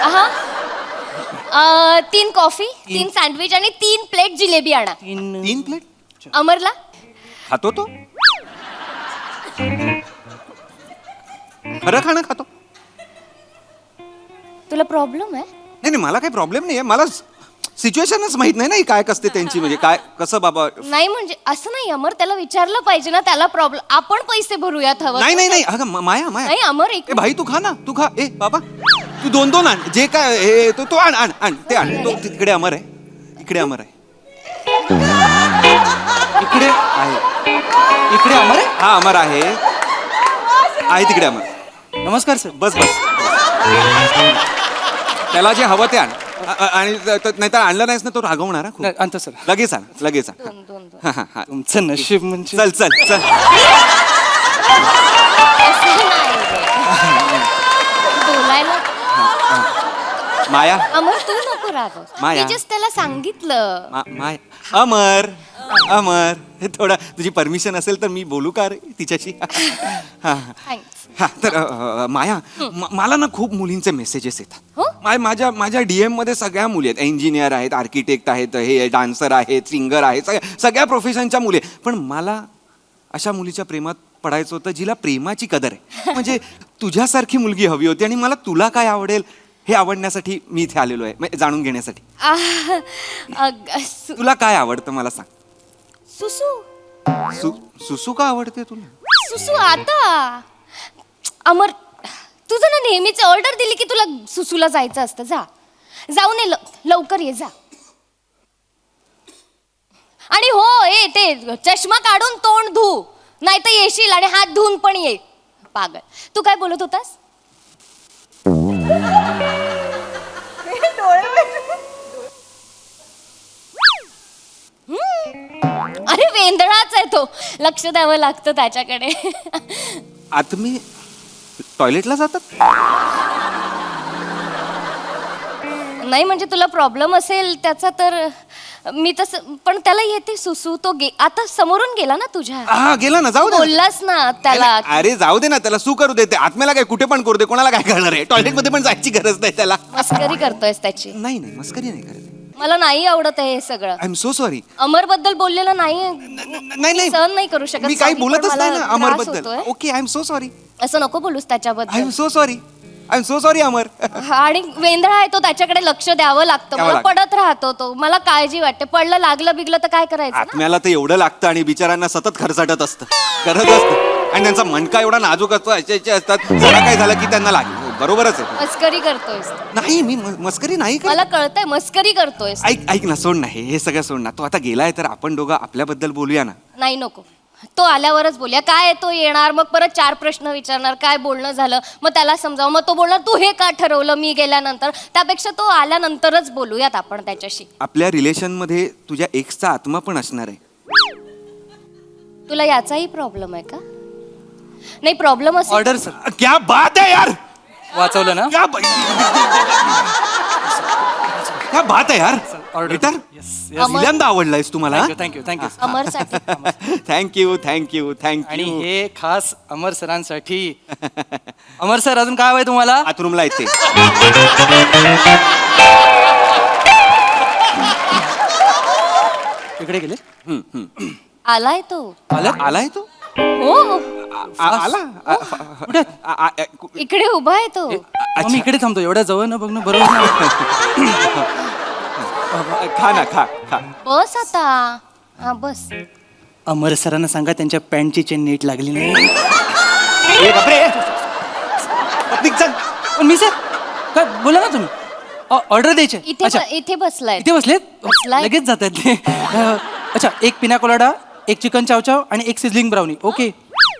B: हा 3 कॉफी 3 सँडविच आणि 3 प्लेट जिलेबी आणा.
A: 3 प्लेट
B: अमरला
A: खातो तो खरं खाणं खातो.
B: तुला प्रॉब्लेम आहे?
A: नाही नाही मला काही प्रॉब्लेम नाही आहे. मला सिच्युएशनच माहित नाही ना ही काय कसते त्यांची म्हणजे काय कसं बाबा.
B: नाही म्हणजे असं नाही अमर, त्याला विचारलं पाहिजे ना, त्याला प्रॉब्लेम. आपण पैसे भरूयात हवं.
A: नाही नाही नाही अगं माया माया
B: नाही अमर एक
A: ए भाई तू खा ना तू खा. ए बाबा तू 2 आण जे काय हे तो आण आण आण ते आण. तो तिकडे अमर आहे. इकडे अमर आहे.
C: इकडे
A: आहे
C: इकडे अमर आहे.
A: हा अमर आहे तिकडे अमर.
C: नमस्कार सर.
A: बस बस त्याला जे हवं ते आण. आणि नाहीतर आणलं नाहीस ना तो रागवणार हा खूप.
C: नाही, आणतो सर.
A: लगेच आण लगेच आण.
B: दोन.
A: हा, हा, हा.
C: तुमचं नशीब म्हणजे.
A: चल चल चल
B: असं नाही रे. बोलायला
A: माया
B: अमर तू नको रागव.
A: माया.
B: मी जस्ट त्याला सांगितलं.
A: माय अमर अमर हे थोडं तुझी परमिशन असेल तर मी बोलू का रे तिच्याशी. हा
B: थँक्स.
A: हा तर माया मला ना खूप मुलींचे मेसेजेस येतात.
B: हो?
A: माझ्या DM मध्ये सगळ्या मुली आहेत. इंजिनियर आहेत, आर्किटेक्ट आहेत, हे डान्सर आहेत, सिंगर आहेत, सगळ्या प्रोफेशनच्या मुली आहेत. पण मला अशा मुलीच्या प्रेमात पडायचं होतं जिला प्रेमाची कदर आहे. म्हणजे तुझ्यासारखी मुलगी हवी होती आणि मला तुला काय आवडेल हे आवडण्यासाठी मी इथे आलेलो आहे म्हणजे जाणून घेण्यासाठी. तुला काय आवडतं मला सांग.
B: सुसू
A: सुसू का आवडते तुला?
B: सुसू आता अमर तुझं ना नेहमीच ऑर्डर दिली की तुला सुसूला जायचं असतं. जाऊन ये लवकर ये जा. आणि हो ते चष्मा काढून तोंड धू नाही तर येशील आणि हात धुवून पण ये. पागल. तू काय बोलत होतास? अरे वेंदळाच आहे तो, लक्ष द्यावं लागतं त्याच्याकडे.
A: आता मी टॉयलेटला जातात.
B: नाही म्हणजे तुला प्रॉब्लेम असेल त्याचा तर मी तसं, पण त्याला येते सुसू. तो आता समोरून गेला ना तुझ्या.
A: हा गेला ना जाऊ दे.
B: बोललास ना त्याला.
A: अरे जाऊ दे ना त्याला सू करू देते. आत्म्याला काय कुठे पण करू दे. कोणाला काय करणार आहे. टॉयलेट मध्ये पण जायची गरज नाही त्याला.
B: मस्करी करतोयस त्याची.
A: नाही नाही मस्करी नाही करत.
B: मला नाही आवडत आहे हे सगळं.
A: I am so sorry.
B: Amar बद्दल बोललेलं नाही
A: नाही
B: सहन नाही करू शकत.
A: मी काही
B: Sorry,
A: बोलतच
B: पण
A: नाही
B: मला
A: ना अमर
B: त्रास
A: बद्दल.
B: होतोय.
A: Okay I am so sorry.
B: असं नको बोलूस
A: आय
B: त्याच्याबद्दल.
A: Am so sorry. I am so sorry Amar.
B: आणि वेंधळा आहे तो, त्याच्याकडे लक्ष द्यावं लागतं.
A: द्यावं
B: मला
A: लागतं.
B: पडत राहतो तो. मला काळजी वाटते. पडलं लागलं बिगलं तर काय करायचं ना?
A: आत्म्याला तर एवढं लागतं आणि बिचारांना सतत खरचटत असतं करत असतं. आणि त्यांचा मणका एवढा नाजूक असतो. असे असतात जरा काय झालं की त्यांना लागेल. बरोबरच आहे.
B: मस्करी करतोयस.
A: नाही मी मस्करी नाही करत.
B: मला कळतंय मस्करी करतोयस.
A: ऐक ना सोड ना हे सगळं सोड ना. तो आता गेलाय तर आपण दोघं आपल्याबद्दल बोलूया ना.
B: नाही नको. तो आल्यावरच बोलूया. काय तो येणार मग परत 4 प्रश्न विचारणार. काय बोलणं झालं मग त्याला समजावं. मग तो बोलणार तू हे का ठरवलं मी गेल्यानंतर. त्यापेक्षा तो आल्यानंतरच बोलूयात आपण त्याच्याशी.
A: आपल्या रिलेशन मध्ये तुझ्या एक्सचा आत्मा पण असणार आहे.
B: तुला याचाही प्रॉब्लेम आहे का? नाही प्रॉब्लेम असेल.
C: Order sir.
A: क्या बात है यार.
C: वाचवलं ना.
A: क्या बात है यार.
C: ऑर्डर.
A: बेटर
C: Yes,
A: पहिल्यांदा आवडलायस तुम्हाला.
C: Thank you thank you.
B: अमरसाठी.
A: थँक्यू थँक्यू
C: आणि
A: थँक्यू.
C: हे खास अमर सरांसाठी. अमर सर अजून काय हवंय तुम्हाला?
A: बाथरूमला येते.
C: इकडे गेले.
B: आलाय तो.
A: आलाय तो.
B: हो
A: आला
C: कुठे?
B: इकडे उभा आहे तो.
C: मी इकडे थांबतो. एवढ्या जवळ न बघणं बरोबर नाही.
A: खा ना खा खा.
B: बस आता. हा बस.
C: अमर सरांना सांगा त्यांच्या पॅन्टची चेन नीट लागली नाही.
A: ए बापरे. निघ चल.
C: पण मी सर काय बोला ना तुम्ही. ऑर्डर द्यायची आहे. अच्छा
B: इथे बसलाय
C: इथे बसलेत
B: बसलाय.
C: लगेच जातात ते अच्छा एक पिना कोलाडा एक चिकन चावचाव आणि एक सिझलिंग ब्राउनी ओके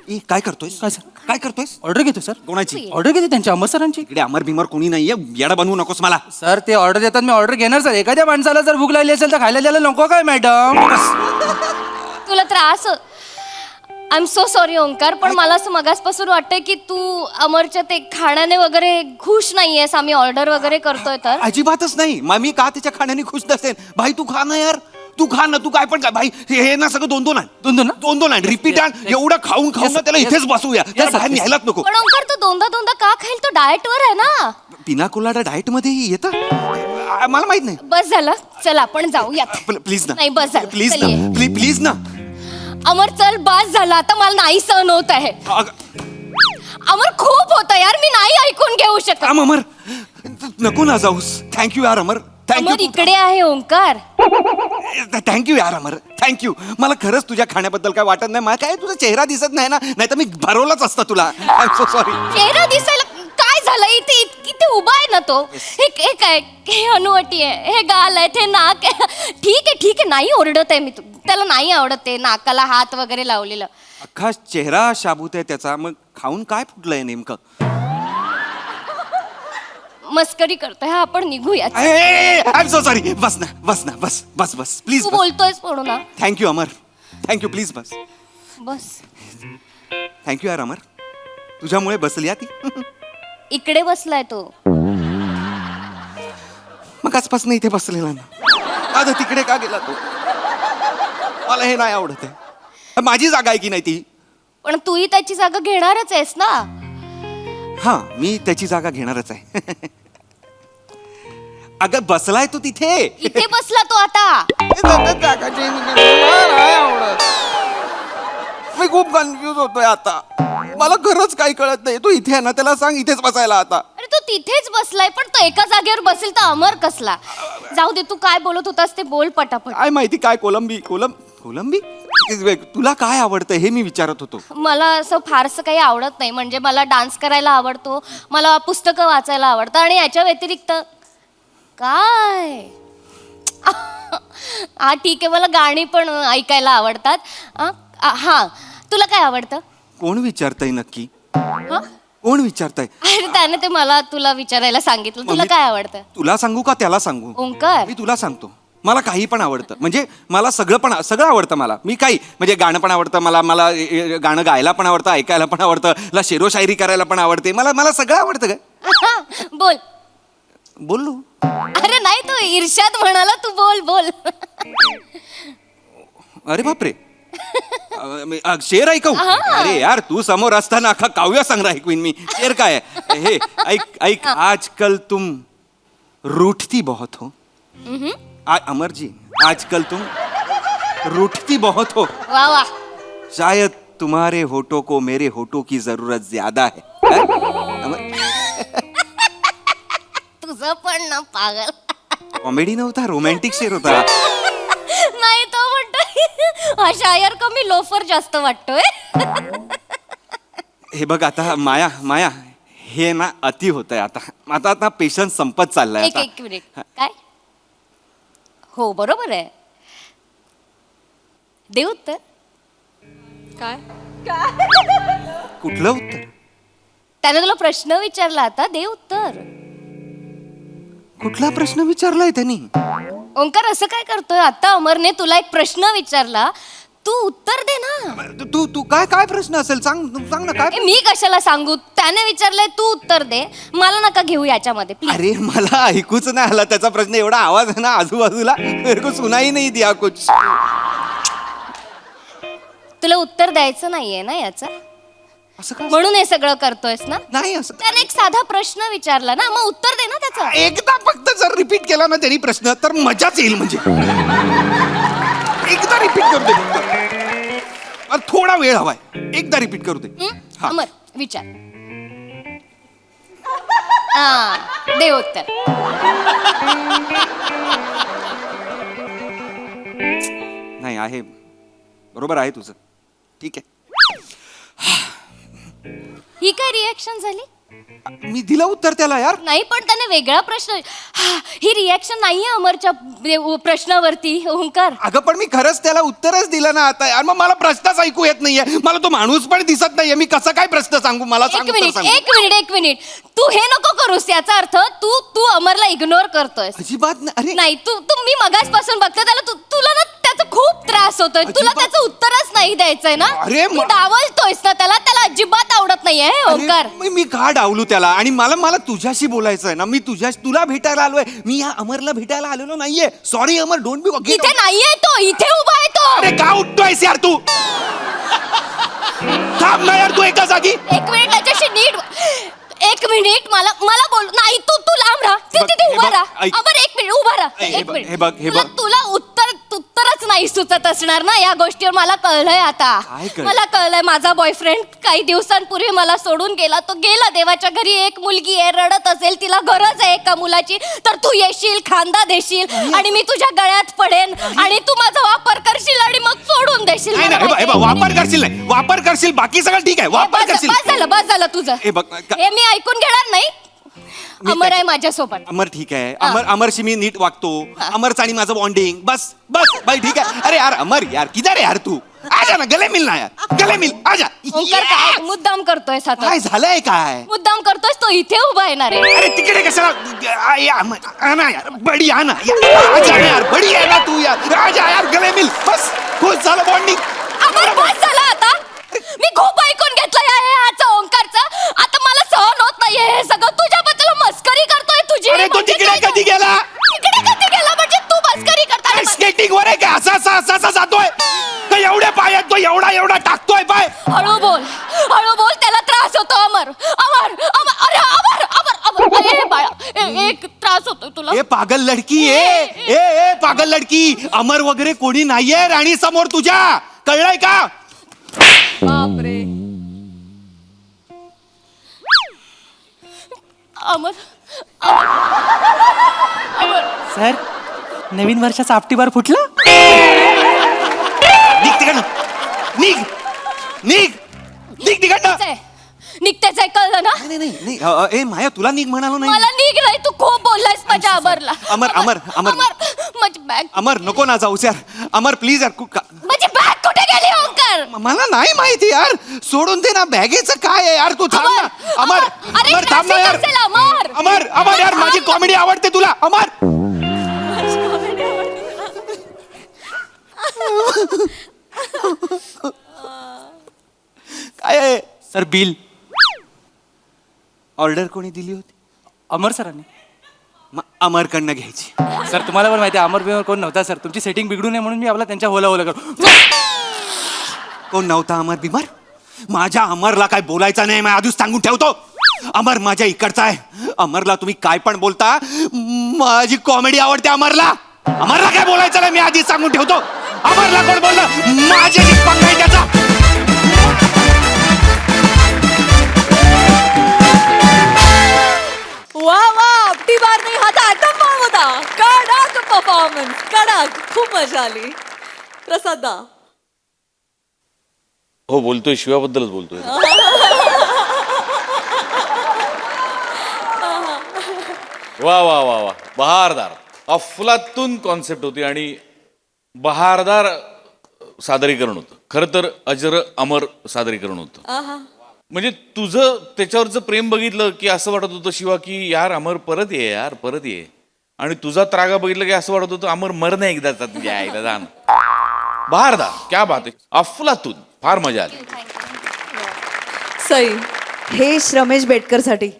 A: ए, काय करतोय
C: काय सर
A: काय करतोयस
C: ऑर्डर घेतो सर
A: कोणाची
C: ऑर्डर घेते त्यांच्या अमर सरांची
A: इकडे अमर भीमर कोणी नाहीये येडा बनवू नकोस मला
C: सर ते ऑर्डर देतात मी ऑर्डर घेणार सर एखाद्या माणसाला जर भूक लागली असेल तर खायला द्यायला नको काय मॅडम
B: तुला त्रास I am so sorry Omkar पण मला असं मगासपासून वाटतंय की तू अमरच्या ते खाण्याने वगैरे खुश नाहीयेस आम्ही ऑर्डर वगैरे करतोय तर
A: अजिबातच नाही मग मी का त्याच्या खाण्याने खुश नसेन भाई तू खा ना यार तू खा ना तू काय पण काय भाई हे ना सगळं दोन दोन आण
C: दोन-दोन ना?
A: दोन दोन आण रिपीट आण एवढं खाऊन खाऊन ना त्याला इथेच बसूया त्याला
C: sir,
A: बाहेर
C: yes.
A: न्यायलाच नको
B: पण ओंकार तू दोनदा का खाईल तो डाएट वर आहे ना
A: पिना कोलाडा डाएट मध्ये येतं मला माहित नाही
B: बस झालं चल आपण जाऊयात
A: प्लीज ना
B: नाही, बस झालं.
A: प्लीज
B: चल
A: ना
B: ये.
A: प्लीज ना
B: अमर चल बस झालं आता मला नाही सहन होत आहे अमर खूप होतं यार मी नाही ऐकून घेऊ शकत
A: अमर नको ना जाऊस थँक्यू यार अमर
B: अमर
A: थँक्यू
B: इकडे आहे ओंकार
A: थँक्यू यार अमर थँक्यू मला खरंच तुझ्या खाण्याबद्दल काय वाटत नाही मला काय तुझा चेहरा दिसत नाही ना नाही तर मी भरवलाच असता तुला आय एम सो सॉरी
B: चेहरा दिसायला काय झालं इथे इथे उभा आहे ना तो हे काय हे अनुवटी आहे हे गाल आहे हे नाक आहे ठीक आहे नाही ओरडत आहे मी त्याला नाही आवडत ते नाकाला हात वगैरे लावलेलं
A: अख्खा चेहरा शाबूत आहे त्याचा मग खाऊन काय फुटलंय नेमकं
B: मस्करी करतोय हा आपण निघूया
A: आय एम सो सॉरी बस ना बस ना बस बस बस प्लीज
B: तू बोलतोयस म्हणून ना
A: thank you Amar thank you please bus
B: bus
A: thank you यार अमर तुझ्यामुळे बसली ती
B: इकडे बसलाय तो
A: मग आजपासून इथे बसलेला ना आता तिकडे का गेला तो मला हे नाही आवडत आहे माझी जागा आहे की नाही ती
B: पण तूही त्याची जागा घेणारच आहेस ना
A: हा मी त्याची जागा घेणारच आहे अगं बसलाय तू तिथे
B: इथे बसला तो आता
A: जागा change करणं मला नाही आवडत. मी खूप कन्फ्युज होतोय आता मला खरंच काही कळत नाही तू इथे आहे ना त्याला सांग इथेच बसायला आता
B: अरे तू तिथेच बसलाय पण तो एका जागेवर बसेल तर अमर कसला जाऊ दे तू काय बोलत होतास ते बोल पटापट
A: काय माहिती काय कोलंबी तुला काय आवडतं हे मी विचारत होतो
B: मला असं फारसं काही आवडत नाही म्हणजे मला डान्स करायला आवडतो मला पुस्तकं वाचायला आवडतं आणि याच्या व्यतिरिक्त काय हा ठीक आहे मला गाणी पण ऐकायला आवडतात हा तुला काय आवडतं
A: कोण विचारतंय नक्की
B: हा?
A: कोण विचारतंय
B: अरे त्याने ते मला तुला विचारायला सांगितलं तुला
A: म्हणजे-
B: काय आवडतं
A: तुला सांगू का त्याला सांगू
B: ओंकार
A: मी तुला सांगतो मला काही पण आवडतं म्हणजे मला सगळं आवडतं मला मी काही म्हणजे गाणं पण आवडतं मला गाणं गायला पण आवडतं ऐकायला पण आवडतं मला शेरोशायरी करायला पण आवडते मला सगळं आवडतं काय
B: बोल
A: बोललो
B: अरे नाही तू इर्षाद म्हणाला तू बोल
A: अरे बापरे शेर ऐकू अरे यार तू समोर असताना अख्खा काव्य सांगणार ऐकवीन मी शेर काय आहे? हे ऐक आजकल तुम रूठती बहुत हो अमर जी आजकल तुम रूठती बहुत हो
B: वा वा
A: शायद तुम्हारे होठों को मेरे होठों की जरूरत ज्यादा है अमर
B: तुझं पण ना पागल
A: कॉमेडी नव्हता रोमॅन्टिक शेर होता
B: नाही तो म्हणतो हा शायर कमी लोफर जास्त वाटतोय
A: हे बघ आता माया हे ना अति होत आहे आता पेशन्स संपत चाललाय
B: एक
A: आता
B: मिनिट काय हो बरोबर आहे दे उत्तर
G: काय
A: कुठलं उत्तर
B: त्याने तुला प्रश्न विचारला आता दे उत्तर
A: कुठला प्रश्न विचारलाय त्यांनी
B: ओंकार असं काय करतोय आता अमरने तुला एक प्रश्न विचारला तू उत्तर दे ना
A: तू काय प्रश्न असेल सांग ना काय
B: मी कशाला सांगू त्याने विचारलंय तू उत्तर दे मला नका घेऊ याच्यामध्ये प्लीज
A: अरे मला ऐकूच नाही आला त्याचा प्रश्न एवढा आवाज आहे ना आजूबाजूला मेरे को सुनाई नाही दिया कुछ
B: तुला उत्तर द्यायचं नाहीये ना याचं
A: असं का
B: म्हणून हे सगळं करतोयस ना
A: नाही असं
B: त्याने एक साधा प्रश्न विचारला ना मग उत्तर दे ना त्याचं
A: एकदा फक्त जर रिपीट केला ना त्यांनी प्रश्न तर मजाच येईल म्हणजे एकदा रिपीट करू दे फक्त थोडा वेळ हवाय एकदा रिपीट करू दे हा.
B: अमर विचार हा दे उत्तर
A: नाही आहे बरोबर आहे तुझं ठीक आहे
B: ही काय रिॲक्शन झाली
A: मी दिलं उत्तर त्याला यार.
B: नाही पण त्याने वेगळा प्रश्न ही रिॲक्शन नाहीये अमरच्या प्रश्नावरती ओंकार.
A: अगं पण मी खरंच त्याला उत्तरच दिलं ना आता यार. मग मला प्रश्नच ऐकू येत नाहीये. मला तो माणूस पण दिसत नाहीये. मी कसं काय प्रश्न सांगू? मला सांग, उत्तर सांग.
B: एक मिनिट तू हे नको करूस. याचा अर्थ तू अमरला इग्नोर करतोय.
A: अजिबात नाही. अरे
B: नाही तू मी मगासपासून बघते त्याला तुला ना त्याचा खूप त्रास होतोय. तुला
A: अजिबात-
B: त्याचं उत्तरच नाही द्यायचंय ना.
A: अरे
B: तू डावलतोयस ना त्याला अजिबात आवडत नाहीये हे ओंकार.
A: अरे, मी का डावलू त्याला? आणि मला तुझ्याशी बोलायचं आहे ना. मी तुला भेटायला आलोय. मी या अमरला भेटायला आलेलो नाहीये. Sorry Amar, don't be.
B: इथे नाहीये तो, इथे उभा आहे तो.
A: अरे का उठतोयस यार तू? थांब ना यार तू एका जागी.
B: एक मिनिट त्याच्याशी नीट. एक मिनिट मला बोल. नाही तू लांब राहा.
A: बघ,
B: तिथे
A: हे
B: उभा
A: बघ,
B: राहा.
A: ऐक.
B: अमर एक मिनिट उभा राहा.
A: हे
B: एक
A: बघ,
B: मिनिट.
A: हे बघ, हे बघ.
B: तुला उत्तरच नाही सुचत असणार ना या गोष्टीवर. मला कळलंय आता.
A: काय कळलं?
B: मला कळलंय माझा बॉयफ्रेंड काही दिवसांपूर्वी मला सोडून गेला. तो गेला देवाच्या घरी. एक मुलगी आहे, रडत असेल, तिला गरज आहे एका मुलाची. तर तू येशील, खांदा देशील आणि मी तुझ्या गळ्यात पडेन आणि तू माझा वापर करशील आणि मग सोडून देशील.
A: नाही
B: मला
A: नाही, हे बघ,
B: माहिती आहे.
A: वापर करशील नाही. वापर करशील बाकी सगळं ठीक आहे. वापर करशील.
B: बस झालं तुझं.
A: हे बघ,
B: हे मी ऐकून घेणार नाही. अमर आहे माझ्यासोबत.
A: अमर ठीक आहे. अमरशी मी नीट वागतो. अमरचं आणि माझं बॉन्डिंग बस बाई ठीक आहे. अरे यार अमर यार किधर है यार तू? आजा ना, गले मिल ना यार. गले मिल, आजा.
B: ओंकार काय मुद्दाम करतोय साता?
A: काय झालंय काय?
B: मुद्दाम करतोयस. तो इथे उभा येणार आहे.
A: अरे तिकडे कशाला? आना यार, बडी आना. आजा ना यार, बडी आहे ना तू यार. आजा यार, गले मिल. बस खुश झालं बॉन्डिंग.
B: अमर बस झालं आता. मी खूप ऐकून घेतलंय हे ह्याचं ओंकारचं. आता मला सहन होत नाहीये हे सगळं. तुझ्याबद्दल मस्करी करतोय तुझी.
A: अरे तो
B: म्हणजे
A: तिकडे
B: काय?
A: कधी गेला?
B: तिकडे कधी गेला म्हणजे तू मस्करी करता.
A: स्केटिंग वर आहे का? असा जातोय का? एवढे पाय आहेत तो, एवढा टाकतोय पाय.
B: हळू बोल. त्याला त्रास होतो अमर. अरे अमर ए बाळा एक त्रास होतो तुला.
A: ए पागल लडकी ए पागल लडकी. अमर वगैरे कोणी नाहीये राणी समोर तुझ्या. कळलंय का?
G: बापरे.
B: अमर
C: सर नवीन वर्षाचा आपटीबार फुटला.
A: निघ तिकडनं. निघ तिकडनं.
B: निघतेच आहे कळलं ना.
A: नाही ए माया तुला निघ म्हणालो नाही.
B: मला निघ नाही. तू खूप बोललायस माझ्या अमरला.
A: अमर.
B: माझी बॅग.
A: अमर नको ना जाऊस यार. अमर प्लीज यार.
B: माझी बॅग कुठे गेली ओंकार?
A: मला नाही माहिती यार. सोडून दे ना. बॅगेचं काय आहे यार? तू थांब ना. अमर थांब ना यार. अमर यार माझी कॉमेडी आवडते तुला. अमर काय आहे?
C: सर बिल
A: ऑर्डर कोणी दिली होती?
C: अमर सरांनी.
A: अमरकडनं घ्यायची.
C: सर तुम्हाला पण माहिती आहे अमर बिमर कोण नव्हता सर. तुमची सेटिंग बिघडू नये म्हणून मी आपला त्यांच्या होला करू.
A: कोण नव्हता अमर बिमार? माझ्या अमरला काय बोलायचं नाही. मी आधीच सांगून ठेवतो. अमर माझ्या इकडचा आहे. अमरला तुम्ही काय पण बोलता. माझी कॉमेडी आवडते अमरला. अमरला काय बोलायचं नाही मी आधीच सांगून ठेवतो. अमरला कोण बोललं? माझ्याशी पंगा आहे त्याचा.
G: वा आपटीबार नाही हा तर ऍटम बॉम्ब होता. कडक परफॉर्मन्स. कडक. खूप मजा आली. प्रसादा.
H: हो बोलतोय, शिवाबद्दलच बोलतोय. वा वा वा वा बहारदार अफलातून कॉन्सेप्ट होती आणि बहारदार सादरीकरण होतं. खरं तर अजर अमर सादरीकरण होतं. म्हणजे तुझं त्याच्यावरचं प्रेम बघितलं की असं वाटत होतं शिवा की यार अमर परत ये. आणि तुझा त्रागा बघितलं की असं वाटत होतं अमर मर नाही एकदाचा तुझ्या आईला जाण. बहारदार क्या बात आहे. अफलातून फार मजा आली.
G: सई.
I: हे रमेश बेटकर साठी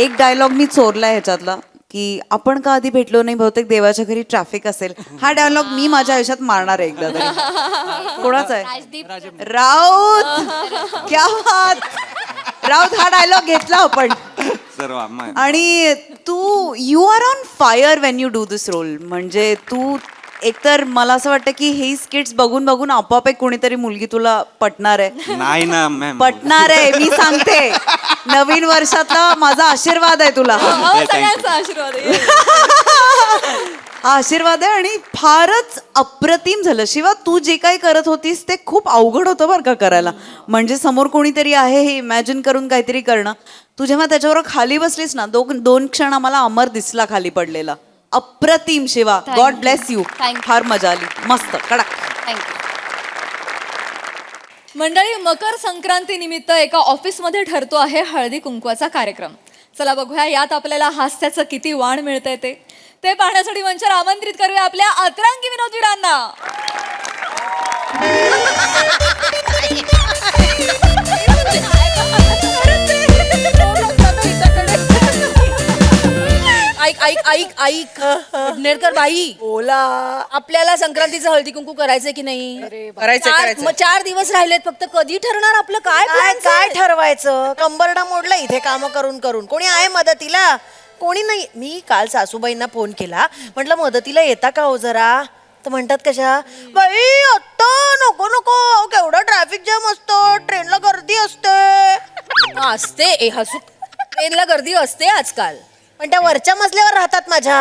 I: एक डायलॉग मी चोरलाय ह्याच्यातला की आपण का आधी भेटलो नाही, बहुतेक देवाच्या घरी ट्रॅफिक असेल. हा डायलॉग मी माझ्या आयुष्यात मारणार आहे एकदा तरी. कोणाचा आहे?
B: राजदीप.
I: राऊत. क्या बात. राऊत हा डायलॉग घेतला आपण.
A: सर्व
I: आणि तू you are on fire when you do this role. म्हणजे तू एकतर मला असं वाटतं की हे स्किट्स बघून बघून आपोआप एक कोणीतरी मुलगी तुला पटणार आहे.
A: नाही ना मॅम.
I: पटणार आहे मी सांगते. नवीन वर्षातला माझा आशीर्वाद आहे तुला.
G: सगळ्यांचा आशीर्वाद आहे.
I: आशीर्वाद आहे आणि फारच अप्रतिम झालं. शिवा, तू जे काही करत होतीस ते खूप अवघड होतं बरं का करायला. म्हणजे समोर कोणीतरी आहे हे इमॅजिन करून काहीतरी करणं. तू जेव्हा त्याच्याबरोबर खाली बसलीस ना, दोन क्षण आम्हाला अमर दिसला खाली पडलेला. अप्रतिम Shiva.
B: Thank you.
I: God bless you.
B: Thank you.
I: फार मजा आली. मस्त कडक.
B: थँक्यू.
G: मंडळी, मकर संक्रांती निमित्त एका ऑफिसमध्ये ठरतो आहे हळदी कुंकवाचा कार्यक्रम. चला बघूया यात आपल्याला हास्याचं किती वाण मिळतंय ते पाहण्यासाठी मंचावर आमंत्रित करूया आपल्या अतरंगी विनोदवीरांना.
J: ऐक ऐक ऐक ऐक नेरकर बाई
F: बोला.
J: आपल्याला संक्रांतीचं हळदी कुंकू करायचंय की नाही?
F: करायचंय.
J: मग 4 दिवस राहिलेत फक्त. कधी ठरणार आपलं काय
F: काय
J: plans
F: काय
J: आहेत?
F: ठरवायचं? कंबरडा मोडला इथे काम करून करून. कोणी आहे मदतीला? कोणी नाही. मी काल सासूबाईंना फोन केला, म्हटलं मदतीला येता का हो जरा? तर म्हणतात कशा, बाई आत्ता नको नको, केवढा ट्रॅफिक जाम असतो, ट्रेनला गर्दी असते.
J: असते ए हसू, ट्रेनला गर्दी असते आजकाल.
F: पण त्या वरच्या मजल्यावर राहतात माझ्या.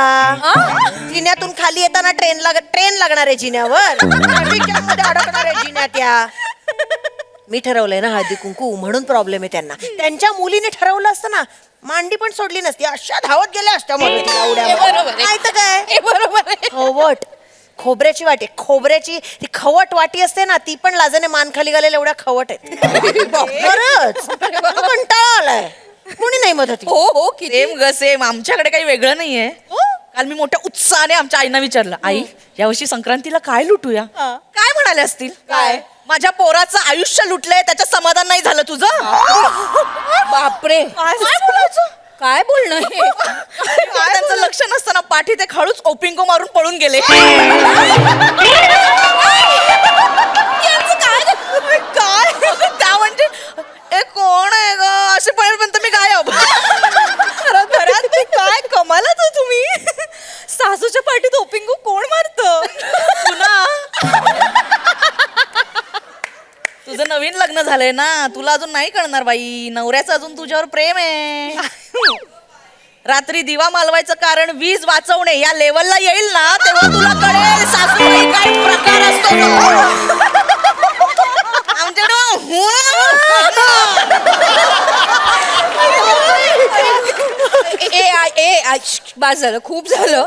F: जिन्यातून खाली येताना ट्रेन लागणार आहे जिन्यावर. ट्रॅफिक जाम मध्ये अडकणार आहे जिन्यात त्या. मी ठरवलंय ना हळदी कुंकू, म्हणून प्रॉब्लेम आहे त्यांना. त्यांच्या मुलीने ठरवलं असतं ना, मांडी पण सोडली नसती, अशा धावत गेल्या असत्या मदतीला उड्या मारत. नाही तर काय.
J: बरोबर आहे.
F: खवट, खोबऱ्याची वाटी, खोबऱ्याची ती खवट वाटी असते ना, ती पण लाजाने मान खाली घालेल्या एवढ्या खवट आहेत. खरंच कंटाळा आलाय. कोणी नाही मदती.
J: हो हो सेम ग सेम. आमच्याकडे काही वेगळं नाहीये. काल मी मोठ्या उत्साहाने आमच्या आईना विचारलं, आई यावर्षी संक्रांतीला काय लुटूया? काय म्हणाले असतील?
F: काय?
J: माझ्या पोराचं आयुष्य लुटलंय, त्याचं समाधान नाही झालं तुझं? बापरे, काय बोलायचं? काय बोलणं हे? त्यांचं लक्ष नसताना पाठी ते खळूच ओपिंगो मारून पळून गेले. काय त्या म्हणजे ए कोण आहे ग असे पर्यंत मी गायब. घरात काय कमालच हो तुम्ही. सासूच्या पाठीत ओपिंगो कोण मारत? तुझं नवीन लग्न झालंय ना, तुला अजून नाही कळणार बाई. नवऱ्याचं अजून तुझ्यावर प्रेम आहे. रात्री दिवा मालवायचं कारण वीज वाचवणे या लेवलला येईल ना, तेव्हा तुला कळेल सासूबाई काय प्रकार असतो तो. बास झालं, खूप झालं.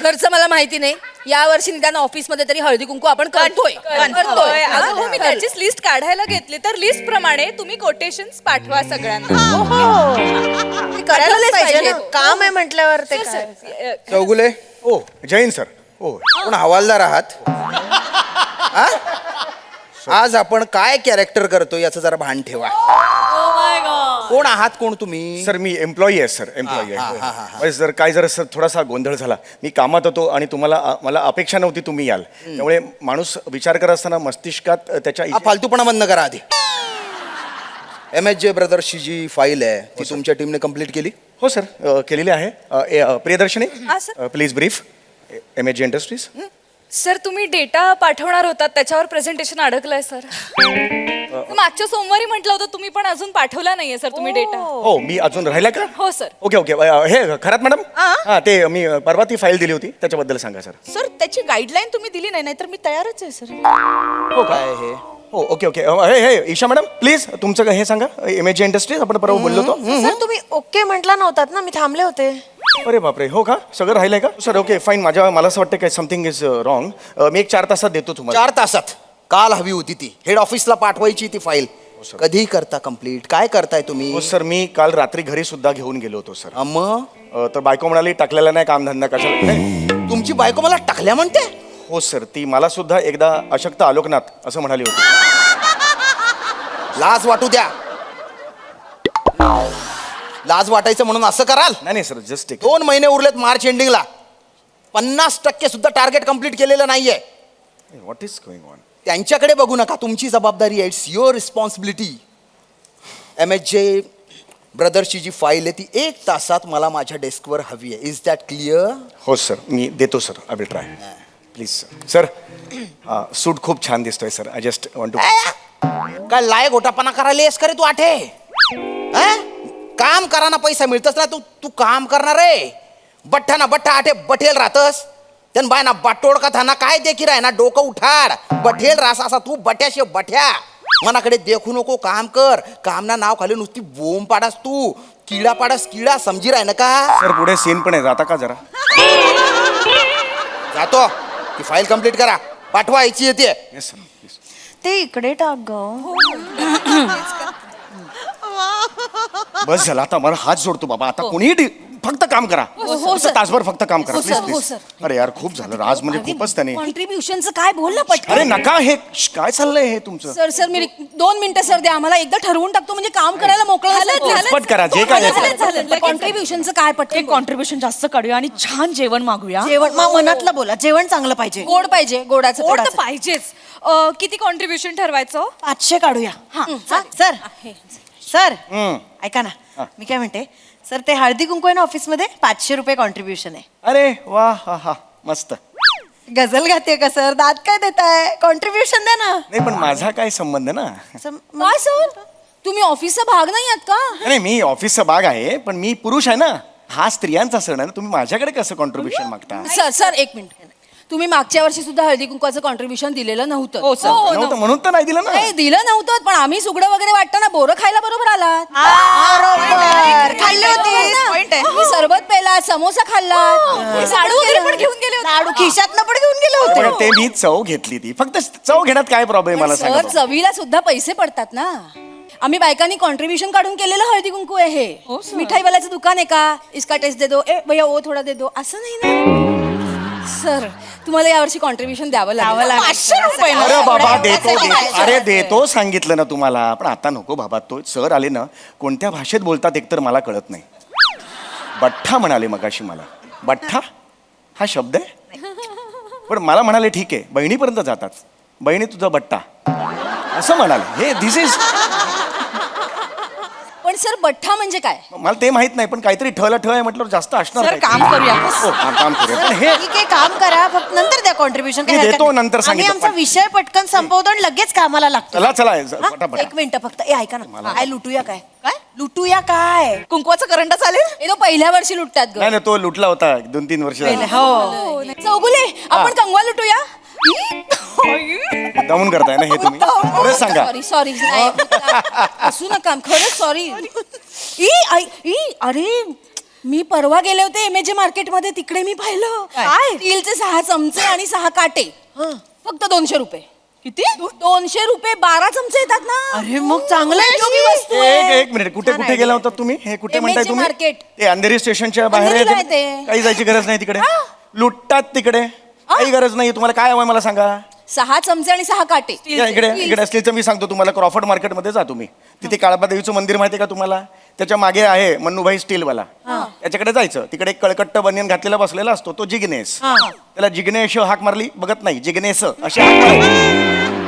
J: घरचं मला माहिती नाही. या वर्षी निदान ऑफिस मध्ये तरी हळदी कुंकू आपण करतोय.
G: अगं हो, मी त्याचीच लिस्ट काढायला घेतली, तर लिस्ट प्रमाणे तुम्ही कोटेशन्स पाठवा सगळ्यांना.
F: करायलाच पाहिजे ना. काम आहे म्हटल्यावर ते काय.
D: चौगुले. ओ जैन सर. ओ कोण हवालदार आहात? हा? आज आपण काय कॅरेक्टर करतो याचं जरा भान ठेवा. कोण आहात कोण तुम्ही?
K: सर मी एम्प्लॉई आहे सर, एम्प्लॉई आहे. सर काय जरा सर थोडासा गोंधळ झाला. मी कामात होतो आणि मला अपेक्षा नव्हती तुम्ही याल. त्यामुळे माणूस विचार करत असताना मस्तिष्कात त्याच्या
D: फालतूपणा बंद करा आधी. MSJ ब्रदर्सची जी फाईल आहे ती तुमच्या टीमने कंप्लीट केली?
K: हो सर केलेली आहे. Priyadarshini please brief. MSJ industries.
G: Sir तुम्ही डेटा पाठवणार होतात, त्याच्यावर प्रेझेंटेशन अडकलंय सर. मागच्या सोमवारी म्हटलं होतं तुम्ही, पण अजून पाठवला नाहीये सर तुम्ही डेटा.
K: हो मी अजून राहिला का?
G: हो सर.
K: Okay okay. हे खरात मॅडम. हां ते मी परवा ती फाईल दिली होती त्याच्याबद्दल सांगा सर.
J: सर त्याची गाईडलाईन तुम्ही दिली नाही, नाहीतर मी तयारच आहे सर.
K: हो काय हे? हो ओके ओके. हे ईशा मॅडम प्लीज तुमचं हे सांगा. MSJ इंडस्ट्रीज आपण परवा बोललो होतो.
F: सर तुम्ही ओके म्हटला नव्हतात ना, मी थांबले होते.
K: अरे बापरे. हो का? सगळं राहिलंय का सर? Okay fine. मला असं वाटतं काय समथिंग इज रॉंग. मी एक 4 तासात देतो तुम्हाला.
D: 4 तासात? काल हवी होती ती. हेड ऑफिसला पाठवायची ती फाईल. कधी करता कंप्लीट? काय करताय तुम्ही?
K: हो सर मी काल रात्री घरी सुद्धा घेऊन गेलो होतो सर.
D: मग
K: तर बायको म्हणाली टाकलेला नाही कामधंदा कशाला. नाही.
D: तुमची बायको मला टाकल्या म्हणते?
K: हो सर ती मला सुद्धा एकदा अशक्त आलोकनाथ असं म्हणाली होती.
D: लाज वाटू द्या. लाज वाटायचं म्हणून असं कराल?
K: नाही सर जस्ट
D: 2 महिने उरलेत मार्च एंडिंगला. 50% सुद्धा टार्गेट कंप्लीट केलेलं नाहीये.
K: What is going on?
D: त्यांच्याकडे बघू नका, तुमची जबाबदारी आहे. It's your responsibility. MSJ ब्रदर्सची जी फाईल आहे ती 1 तासात मला माझ्या डेस्कवर हवी आहे. Is that clear?
K: हो सर मी देतो sir. I will try please sir. Suit खूप छान दिसतोय sir. I just want to.
D: काय लायक घोटापणा करायला येस करे तू आठे? काम कराना पैसा मिळतच ना. तू काम करणार आहे. बठ्ठा ना बठ्ठा आठे बठेल राहतस. त्यान बाय ना बटोड का था ना काय देखी राय ना डोकं उठाड बठेल रास असा तू बट्याशे बठ्या मनाकडे देखू नको काम कर काम ना नाव खाली नुसती बोंब पाडास तू किडा पाडास किडा समजी राय ना का
K: सर पुढे सीन पण आहे जाता का जरा
D: जातो ती फाईल कम्प्लीट करा पाठवा यायची येते
K: येस सर प्लीज.
F: ते इकडे टाक ग
K: बस झालं आता मला हात जोडतो बाबा आता कोणीही फक्त काम करा फक्त तासभर फक्त काम करा प्लीज प्लीज अरे यार खूप झालं आज म्हणजे खूपच त्याने
J: कॉन्ट्रीब्युशनचं काय बोल ना पटकन
K: अरे नका हे काय चाललंय हे तुमचं
J: सर मी 2 मिनिटं सर द्या आम्हाला एकदा ठरवून टाकतो म्हणजे काम करायला मोकळं
K: पट करा जे काय आहे.
J: कॉन्ट्रीब्युशनचं काय पटकन
L: कॉन्ट्रीब्युशन जास्त काढूया आणि छान जेवण मागूया
F: जेवण मग मनातलं बोला जेवण चांगलं पाहिजे
J: गोड पाहिजे गोडाचं
L: गोड तर
J: गोडाचं.
L: पाहिजेच किती कॉन्ट्रीब्युशन ठरवायचं
F: 500 काढूया हा सर सर ऐका ना मी काय म्हणते सर ते हळदी कुंकू आहे ना ऑफिसमध्ये 500 रुपये कॉन्ट्रीब्युशन आहे
K: अरे वा हा हा मस्त
F: गझल गाते का सर दात काय देताय कॉन्ट्रीब्युशन द्या ना
K: नाही पण माझा काय संबंध ना
J: काय सर तुम्ही ऑफिसचा भाग नाही आहात का
K: नाही मी ऑफिसचा भाग आहे पण मी पुरुष आहे ना हा स्त्रियांचा सण आहे ना तुम्ही माझ्याकडे कसं कॉन्ट्रीब्युशन मागता
J: सर 1 मिनिट तुम्ही मागच्या वर्षी सुद्धा हळदी कुंकवाचं कॉन्ट्रीब्युशन दिलेलं नव्हतं
L: हो, सर.
K: नव्हतं म्हणून तर नाही दिलं ना
J: नाही दिलं नव्हतं पण आम्ही सुगडं वगैरे वाटताना बोरं खायला बरोबर आलात
F: बरोबर खाल्ली होती
J: तुम्ही सरबत पेला समोसा खाल्ला लाडू वगैरे पण घेऊन गेले होते
F: लाडू खिशातनं पण घेऊन गेले होते
K: बघा, ते मी चव घेतली ती फक्त चव घेण्यात काय प्रॉब्लेम मला
J: सर
K: सांगा
J: चवीला सुद्धा पैसे पडतात ना आम्ही बायकांनी कॉन्ट्रीब्युशन काढून केलेलं हळदी कुंकू आहे हे मिठाईवाल्याचं दुकान आहे का इसका टेस्ट दे दो ए भैया ओ थोडा दे दो असं नाही ना सर तुम्हाला यावर्षी कॉन्ट्रीब्युशन द्यावं लागेल 500 रुपये ना.
K: अरे बाबा देतो
J: एवढ्या
K: देतो अरे देतो सांगितलं ना तुम्हाला पण आता नको बाबा तो सर आले ना कोणत्या भाषेत बोलतात एकतर मला कळत नाही बठ्ठा म्हणाले मगाशी मला बठ्ठा हा शब्द आहे पण मला म्हणाले ठीक आहे बहिणीपर्यंत जातात बहिणी तुझा बट्टा असं म्हणाले हे दिस इज
J: पण सर बठ्ठा म्हणजे काय
K: मला ते माहित नाही पण काहीतरी ठला ठळ आहे म्हटलं जास्त असणार
L: सर
K: काहीतरी.
L: काम करूया
K: हो, काम करूया पण हे
F: ठीक आहे काम करा फक्त नंतर द्या कॉन्ट्रीब्युशन
K: मी देतो, नंतर
F: आम्ही
K: सांगितलं.
F: आमचा विषय पटकन संपवतो आणि लगेच कामाला लागतो
K: चला चला
F: हा?
K: पटापट
F: 1 मिनिट फक्त ए ऐका ना काय लुटूया काय लुटूया काय
L: कुंकवाचं करंट चालेल
J: हे तो पहिल्या वर्षी लुटतात ग
K: नाही नाही तो लुटला होता 2-3 वर्ष झाली.
F: हो
J: चौगुले आपण कंगवा लुटूया
K: मुद्दामून करताय ना हे तुम्ही खरंच सांगा
J: सॉरी असू नका खरंच सॉरी अरे मी परवा गेले होते MAJ मार्केटमध्ये तिकडे मी पाहिलं काय स्टीलचे 6 चमचे आणि 6 काटे फक्त 200 रुपये किती 200 रुपये 12 चमचे येतात ना
F: अरे मग चांगलं आहे
J: उपयोगी
F: की?
J: वस्तू आहे.
K: एक मिनिट कुठे गेला होता तुम्ही हे कुठे म्हणताय
J: MAJ
K: तुम्ही
J: मार्केट.
K: ते अंधेरी स्टेशनच्या बाहेर आहे
J: अंधेरीला
K: ते.
J: आहे ते.
K: काही जायची गरज नाही तिकडे लुटतात तिकडे काही गरज नाही तुम्हाला काय हवंय मला सांगा
J: 6 चमचे आणि 6 काटे
K: या इकडे असलेचं मी सांगतो तुम्हाला क्रॉफर्ड मार्केटमध्ये जा तुम्ही तिथे काळबादेवीचं मंदिर माहिती का तुम्हाला त्याच्या मागे आहे मन्नूभाई स्टीलवाला त्याच्याकडे जायचं तिकडे एक कळकट्ट बनियन घातलेला बसलेला असतो तो जिग्नेस त्याला जिग्नेश हाक मारली बघत नाही जिग्नेस अशी हाक मारली.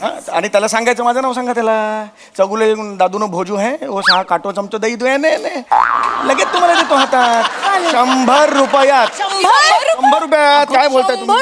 K: हा, आणि त्याला सांगायचं माझं नाव सांगा त्याला चौगुले दादूनो भोजू है ओ 6 काटो चमचो दही दो ने लगेच तुम्हाला देतो हातात 100 रुपयात 100 रुपयात काय बोलताय तुम्ही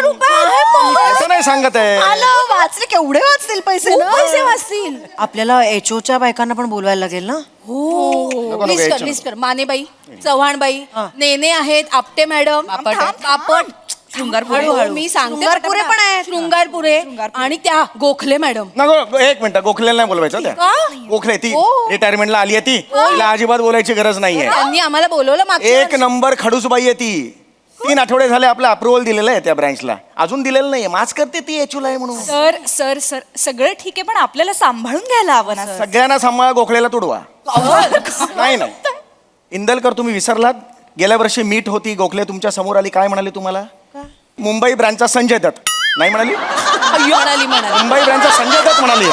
K: असं नाही सांगत आहे
F: आलं वाचले केवढे वाचतील पैसे ना
J: पैसे वाचतील
F: आपल्याला HOच्या बायकांना पण बोलवायला लागेल ना
K: नको, यायचं
J: लिस्ट कर मानेबाई चव्हाणबाई नेने आहेत आपटे मॅडम पापड हळूहळू मी सांगते
F: शृंगारपुरे पण आहेत.
J: शृंगारपुरे आणि त्या गोखले मॅडम
K: नको एक मिनिट गोखलेला नाही बोलवायचं त्या
J: का?
K: गोखले ती
J: हो.
K: रिटायरमेंटला आली आहे ती तिला अजिबात बोलायची गरज नाहीये
J: त्यांनी आम्हाला बोलवलं मागच्या
K: एक नंबर खडूसबाई आहे ती 3 आठवडे झाले आपलं अप्रुव्हल दिलेलं आहे त्या ब्रँचला अजून दिलेलं नाहीये माच करते ती एचूला आहे म्हणून
L: सर सर सर सगळं ठीक आहे पण आपल्याला सांभाळून घ्यायला हवं ना सर
K: सगळ्यांना सांभाळा गोखलेला तुडवा नाही इंदलकर तुम्ही विसरलात गेल्या वर्षी मीट होती गोखले तुमच्या समोर आली काय म्हणाली तुम्हाला मुंबई ब्रँचचा संजय दत्त नाही म्हणाली
J: म्हणाली
K: मुंबई ब्रँचचा संजय दत्त म्हणाली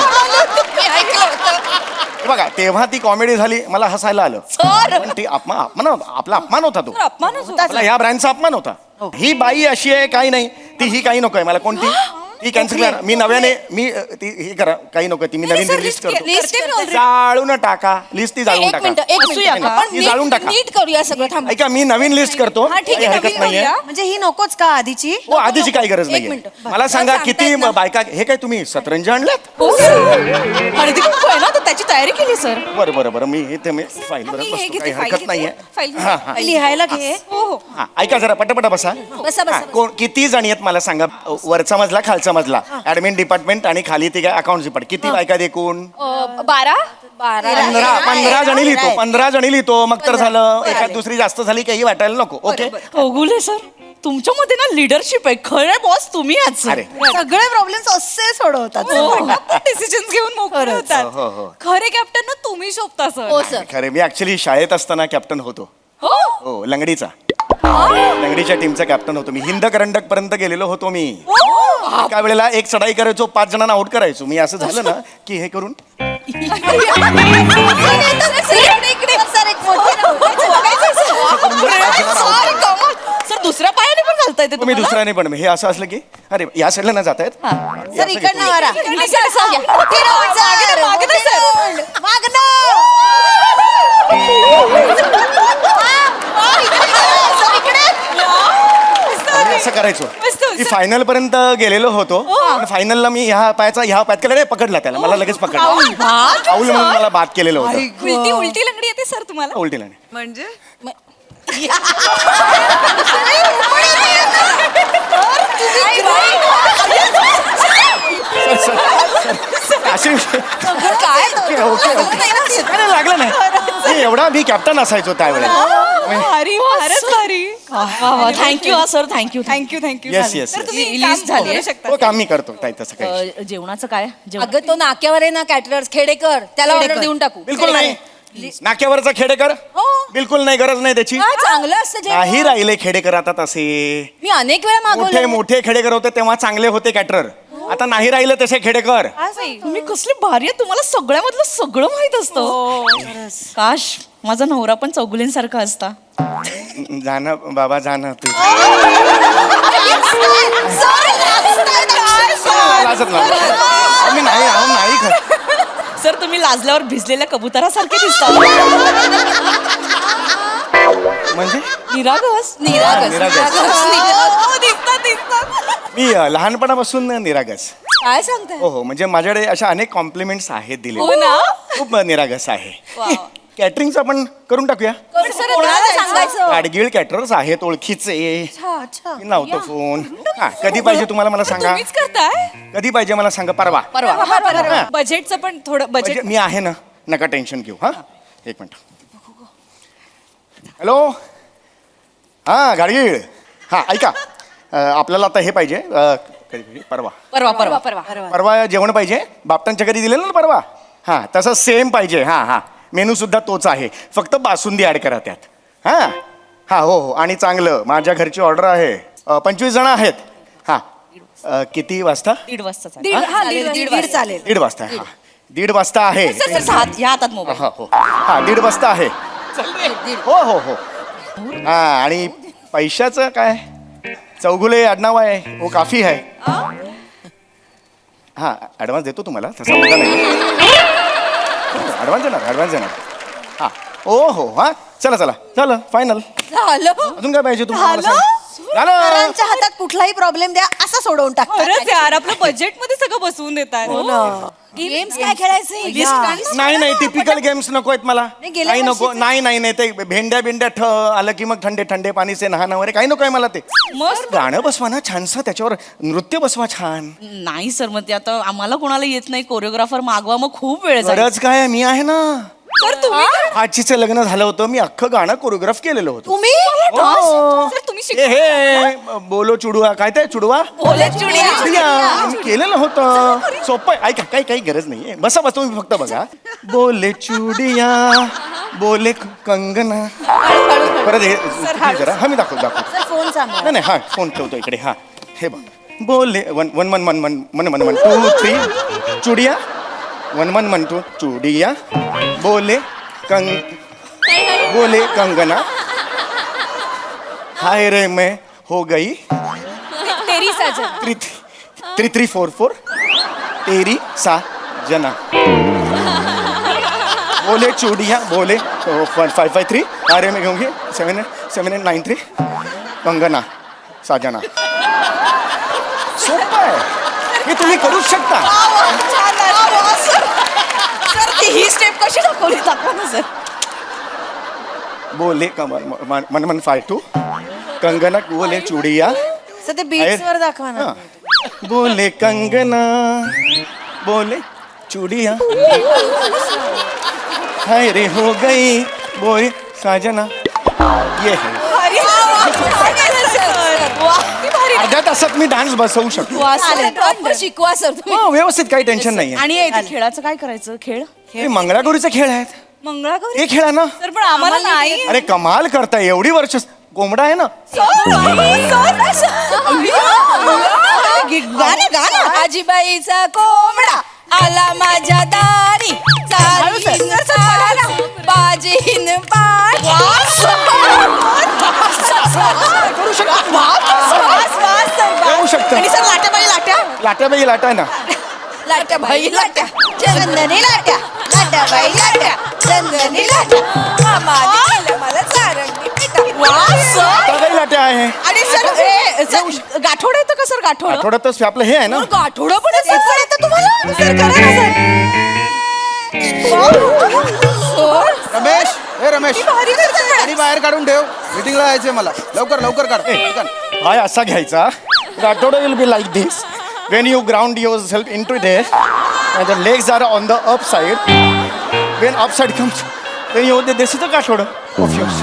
K: हे बघा तेव्हा ती कॉमेडी झाली मला हसायला आलं पण ती अपमान आपला अपमान होता तो
L: अपमानच होता.
K: आपला ह्या ब्रँडचा अपमान होता ही बाई अशी आहे काही नाही ती ही काही नको आहे मला कोणती ती कॅन्सल करा. मी नव्याने ती हे करा काही नको ती मी नवीन लिस्ट करतो.
L: लिस्ट
K: जाळून टाका लिस्ट ती जाळून टाका. ती जाळून टाका.
J: नीट करूया सगळं थांब.
K: ऐका मी नवीन लिस्ट करतो
L: हा, ठीक आहे,
K: काही हरकत
L: नवीन
K: नाहीये.
L: करूया.
F: म्हणजे ही नकोच का आधीची
K: हो आधीची काही गरज नाहीये. मला सांगा किती बायका हे काय तुम्ही सतरंजी आणल्यात?
L: हळदी कुंकू आहे ना तर त्याची तयारी केली सर.
K: बरं बरं बरं मी इथे मी फाईल बरं
L: मी हे
K: बसतो
L: घेते,
K: काही
L: फाईल
K: हरकत
L: घेते.
K: नाहीये.
L: फाईल
K: हा हा
F: लिहायला घे.
L: हो हो.
K: हा ऐका जरा पटापटा बसा. हा, कोण किती जणी आहेत मला सांगा. वरचा मजला खालचा मजला ऍडमिन डिपार्टमेंट आणि खाली ती काय अकाउंट डिपार्टमेंट किती बायका एकूण?
L: 12.
K: 15 जणी लिहितो 15 जणी लिहितो मग तर झालं. एखाद दुसरी जास्त झाली काही वाटायला नको. ओके
L: ओगुले सर तुमच्या मध्ये ना लिडरशिप आहे. खरे बॉस तुम्ही आहात
K: अरे
F: सगळे प्रॉब्लेम्स असे सोडवतात
L: डिसिजन घेऊन मोकळे होतात.
K: हो हो
L: खरे कॅप्टन ना तुम्ही शोभता सर.
J: हो सर.
K: खरे मी ऍक्च्युली शाळेत असताना कॅप्टन होतो.
L: हो
K: हो लंगडीचा लंगडीच्या टीमचा कॅप्टन होतो मी. हिंद करंडक पर्यंत गेलेलो होतो मी. एका वेळेला एक चढाई करायचो 5 जणांना आउट करायचो मी. असं झालं ना की हे करून
L: सर दुसऱ्या पायाने पण घालता येते
K: तुम्ही दुसऱ्याने पण हे असं असलं की अरे या साईडला ना जात आहेत.
F: सर इकडनं वारा
K: असं करायचो. मी फायनल पर्यंत गेलेलो होतो. फायनलला मी ह्या पायात केला पकडला त्याला. मला लगेच पकडला. पाऊल म्हणून मला बाद केलेलं होतं.
L: उलटी उलटी लंगडी येते सर तुम्हाला.
K: उलटीला नाही.
I: म्हणजे
K: अशी
L: काय
K: ओके ओके काय लागलं नाही. एवढा मी कॅप्टन असायचो त्यावेळेला.
L: भारी फारच भारी. Thank you sir thank you thank you
K: yes yes
L: तुम्ही लिस्ट झाली
K: हो काम मी करतो ताई तसं काही
L: जेवणाचं काय
J: अगं तो नाक्यावर आहे ना कॅटरर्स खेडेकर त्याला ऑर्डर देऊन टाकू.
K: बिलकुल नाही. नाक्यावरचा खेडेकर बिलकुल नाही गरज नाही त्याची.
J: हा, चांगलं असतं जेवण.
K: नाही राहिले खेडेकर आता तसे.
J: मी अनेक वेळा
K: मोठे
J: मागवलं.
K: मोठे खेडेकर होते तेव्हा चांगले होते कॅटरर. आता नाही राहिले तसे खेडेकर.
L: तुम्ही कसली भारी आहे. तुम्हाला सगळ्यामधलं सगळं माहित असतं. काश माझा नवरा पण चौगुलींसारखा असता.
K: जाणं बाबा जाणं तू लाजत नाही. मी नाही अहो नाही खरं.
L: सर तुम्ही लाजल्यावर भिजलेल्या कबुतरासारखे दिसता.
K: म्हणजे
L: निरागस
K: निरागस.
L: दिसतात
K: मी लहानपणापासून निरागस.
J: काय सांगताय?
K: हो हो म्हणजे माझ्याकडे अशा अनेक कॉम्प्लिमेंट्स आहेत
L: हो
K: दिले.
L: ना.
K: खूप निरागस आहे. कॅटरिंगचं आपण करून टाकूया.
J: कोणाला सांगायचं?
K: गाडगीळ कॅटरर्स आहेत ओळखीचे. मी लावतो फोन. हा कधी पाहिजे तुम्हाला मला सांगा.
L: तुम्हीच करताय.
K: कधी पाहिजे मला सांगा. परवा
L: बजेटचं पण थोडं बजेट.
K: म्हणजे मी आहे ना नका टेन्शन घेऊ. हा एक मिनिट. हॅलो हा गाडगीळ. हा ऐका आपल्याला आता हे पाहिजे कधी पाहिजे? परवा परवा जेवण पाहिजे. बापटांच्या घरी दिलेलं ना परवा. हां तसं सेम पाहिजे. हां हां मेनू सुद्धा तोच आहे. फक्त बासुंदी ॲड करा त्यात. हां हां हो हो आणि चांगलं माझ्या घरची ऑर्डर आहे. 25 जण आहेत. हां किती वाजता?
L: 1:30 वाजता.
F: दीड चालेल
K: 1:30 वाजता. हां 1:30 वाजता आहे.
L: या हातात मोबाईल.
K: हा हो हां 1:30 वाजता आहे. हो हो हो हां आणि पैशाचं काय? चौगुले आडनाव आहे. हो काफी आहे. हां ॲडव्हान्स देतो तुम्हाला तसा मुद्दा नाही. ॲडव्हान्स देणार हां ओ हो हां चला झालं फायनल.
J: झालं.
K: अजून काय पाहिजे तुम्हाला मला सांग. झालं.
F: सरांच्या हातात कुठलाही प्रॉब्लेम द्या असं सोडवून टाकतात.
L: खरंच यार आपलं बजेट मध्ये सगळं बसवून देतात.
J: गेम्स काय खेळायचे?
K: नाही टिपिकल गेम्स नको आहेत मला. काही नको. नाही ते भेंड्या आलं की मग ठंडे पाणी से नहाना वगैरे काही नको आहे मला. ते
L: मस्त
K: गाणं बसवा ना छानसं त्याच्यावर नृत्य बसवा छान.
L: नाही सर मग ते आता आम्हाला कोणाला येत नाही. कोरिओग्राफर मागवा मग खूप वेळ जाईल.
K: गरज काय मी आहे ना.
L: सर तुम्ही
K: आजीचं लग्न झालं होतं मी अख्खं गाणं कोरिओग्राफ केलेलं होतं.
F: तुम्ही
L: सर तुम्ही
K: हे बोलो चुडवा काय ते चुडवा मी केलेलं होतं. सोपं आहे. ऐका काही गरज नाही. बसा तुम्ही फक्त बघा. बोले चुडिया बोले कंगना. परत हे जरा हा मी दाखवतो.
F: फोन सांगा.
K: नाही हा फोन ठेवतो इकडे. हा हे बघ बोले वन 2 3 चुडिया 1 2 चुडिया बोले कंगना हाय रे मैं हो गई
L: तेरी साजन.
K: 3344 तेरी सा जना बोले चूड़िया बोले 553 अरे मैं कहूँगी 7893 कंगना साजना. सोपं आहे हे तुम्ही करूच शकता.
L: सर ही स्टेप कशी दाखवली दाखवा ना सर.
K: बोले मन 52 कंगना बोले चूड़िया
F: सर ते beats वर दाखवा ना.
K: हाँ. बोले कंगना बोले चूड़िया हाय रे हो गई बोले साजना. ये है अर्ध्या तासात मी डान्स बसवू शकतो.
L: शिकवा सर तुम्ही.
K: हो, व्यवस्थित काही टेन्शन नाही.
L: आणि इथे खेळाचं काय करायचं. खेळ
K: हे मंगळागौरीचे खेळ आहेत.
L: मंगळागौरी
K: हे खेळा ना.
L: सर पण आम्हाला नाही.
K: अरे कमाल करताय एवढी वर्ष कोंबडा आहे ना.
L: गाणं गाणं. आजीबाईचा कोंबडा आला माझ्या दारी बाजीन
K: येऊ शकतं.
L: आणि सर लाट्याबाई लाट्या
K: लाट्याबाई लाटा आहे ना.
L: लाट्याबाई लाट्या चंदनी लाट्या लाट्याबाई लाट्या चंदनी लाट्या मामाने केलं मला सारंगी पिठा.
K: लाट्याबाई लाट्या आहे.
L: आणि सर गाठोडं येतं का सर. गाठोडं
K: आठवड्यातच आपलं हे आहे ना.
L: गाठोडं पण येतं तुम्हाला. सर करा ना
D: रमेश हे रमेश
L: सर. भारी करताय.
D: गाडी बाहेर काढून ठेव मीटिंगला जायचंय मला. लवकर लवकर काढ.
K: पाय असा घ्यायचा. गाठोडा will be like this when you ground yourself into this and the legs are on the up side. When upside comes then you this is the गाठोडा of yours.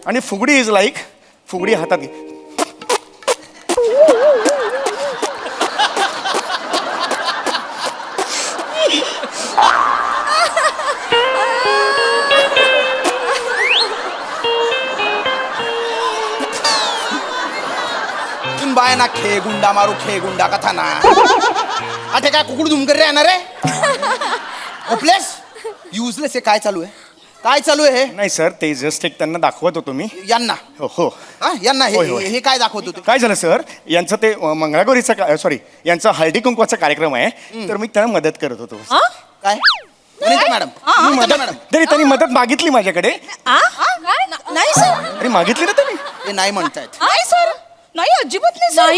K: आणि फुगडी इज लाईक फुगडी हातात घे.
D: बाय ना खे गुंडा मारू खे गुंडा कथा ना. आता काय कुकुड झुमकर रे येणार रे. होपलेस युजलेस हे काय चालू आहे. काय चालू आहे हे.
K: नाही सर ते जस्ट एक त्यांना दाखवत होतो मी.
D: यांना
K: हो हो.
D: हा यांना
K: होय, होय.
D: हे काय दाखवत होते.
K: काय झालं सर यांचं ते मंगळागौरीचा सॉरी यांचा हळदी कुंकवाचा कार्यक्रम आहे तर मी त्यांना मदत करत होतो.
D: काय वनिता मॅडम मॅडम
K: तरी त्यांनी मदत मागितली माझ्याकडे.
L: नाही सर.
K: अरे मागितली ना त्यांनी.
D: ते नाही म्हणतायत.
L: नाही सर. नाही अजिबात नाही सर.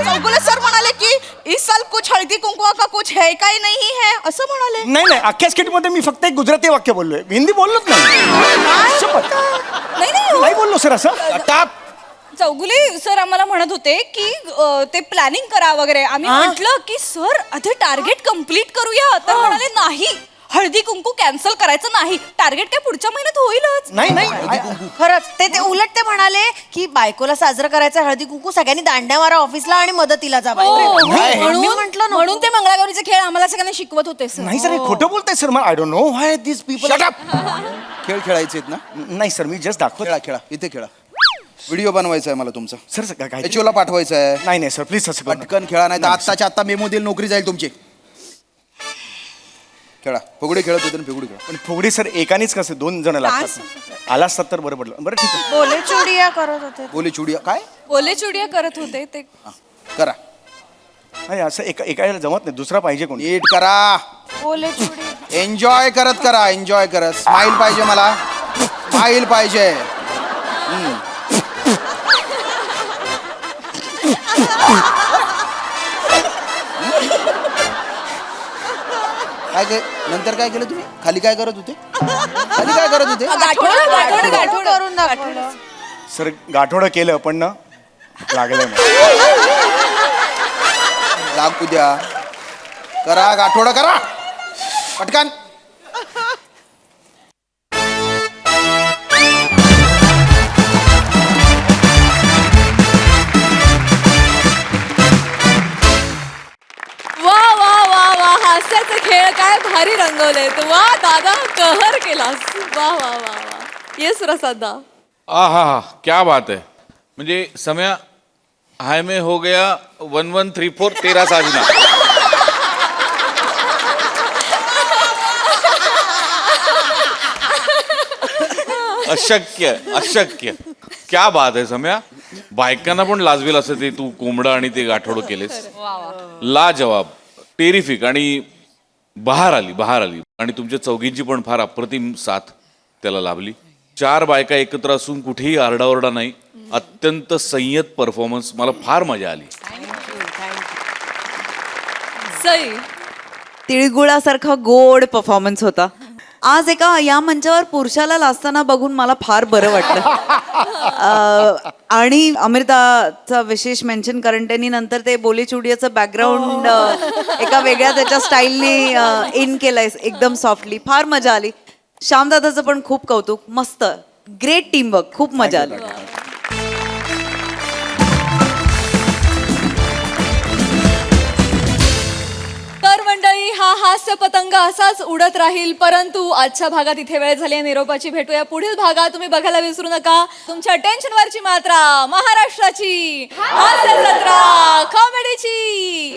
L: चौगुले सर म्हणाले की इस साल कुछ हळदी कुंकवा का कुछ है काय नाही है असं म्हणाले.
K: नाही नाही अख्ख्या स्किटमध्ये मी फक्त एक गुजराती वाक्य बोललोय हिंदी बोललोच नाही. शपथ.
L: नाही
K: नाही बोललो सर असं.
D: टाप
L: चौगुले सर आम्हाला म्हणत होते की ते प्लॅनिंग करा वगैरे. आम्ही म्हटलं की सर आधी टार्गेट कम्प्लीट करूया तर म्हणाले नाही हळदी कुंकू कॅन्सल करायचं नाही. टार्गेट काय पुढच्या महिन्यात होईलच.
K: नाही नाही
F: खरंच ते उलट ते म्हणाले की बायकोला साजरं करायचं हळदी कुंकू सगळ्यांनी दांड्या मारा ऑफिसला आणि मदतीला जा.
L: म्हणून ते मंगळागौरीचे खेळ आम्हाला सगळ्यांना शिकवत होते सर.
K: नाही सर हे खोटं बोलताय सर. मला I don't know why this people.
D: खेळ खेळायचे आहेत ना.
K: नाही सर मी जस्ट दाखवत.
D: खेळा खेळा इथे खेळा. व्हिडिओ बनवायचा आहे मला तुमचा.
K: सर काय
D: एचओला पाठवायचं आहे.
K: नाही नाही सर प्लीज असं करू नका.
D: पटकन खेळा नाही तर आत्ताच्या आत्ता मेमो देईल नोकरी जाईल तुमची. खेळा फुगडी खेळत होते ना फुगडी खेळा.
K: पण फुगडी सर एकानेच कसं 2 जण लागतात. आला असतात तर बरं पडलं. बरं ठीक आहे.
F: बोले चुडिया करत होते.
D: बोली चुडिया काय
L: ओले चुडिया करत होते ते.
D: करा.
K: नाही असं एकाला जमत नाही. दुसरा पाहिजे कोणी.
D: नीट करा.
F: बोले चुडिया.
D: एन्जॉय करत करा. एन्जॉय करत. स्माइल पाहिजे मला. स्माइल पाहिजे. काय नंतर काय केलं तुम्ही. खाली काय करत होते. खाली काय करत होते.
F: गाठोडं करून दाखवलं.
K: सर गाठोडं केलं पण ना लागलं नाही.
D: लागू द्या. करा गाठोडं करा पटकन.
G: वा वा वा वा हास्याचे खेळ काय भारी रंगवले. वा दादा कहर केलास. वा वा वा वा. येस प्रसादा.
H: हा क्या बात है. म्हणजे सम्या हाय में हो गया 1134 13 साजना. अशक्य अशक्य. क्या बात है सम्या. बायकांना पण लाजवेल असं ते तू कोंबडं आणि ते गाठोडं केलेस. ला जवाब, टेरिफिक. आणि बहार आली आणि तुमच्या चौघींची पण फार अप्रतिम साथ त्याला लाभली. 4 बायका एकत्र असून कुठेही आरडाओरडा नाही, अत्यंत संयत परफॉर्मन्स, मला फार मजा आली.
G: सई
I: तिळगुळासारखा गोड परफॉर्मन्स होता. आज एका या मंचावर पुरुषाला लाजताना बघून मला फार बरं वाटलं. आणि अमृताचा विशेष मेन्शन, कारण त्यांनी नंतर ते बोली चुडियाचं बॅकग्राऊंड एका वेगळ्या त्याच्या स्टाईलने इन केलंय एकदम सॉफ्टली. फार मजा आली. श्यामदादाचं पण खूप कौतुक. मस्त, ग्रेट टीमवर्क, खूप मजा आली.
G: तर मंडळी, हा हास्य पतंग असाच उडत राहील, परंतु आजच्या भागात इथे वेळ झाली आहे निरोपाची. भेटूया पुढील भागात. तुम्ही बघायला विसरू नका तुमच्या टेन्शनवरची मात्रा, महाराष्ट्राची हास्य जत्रा, कॉमेडीची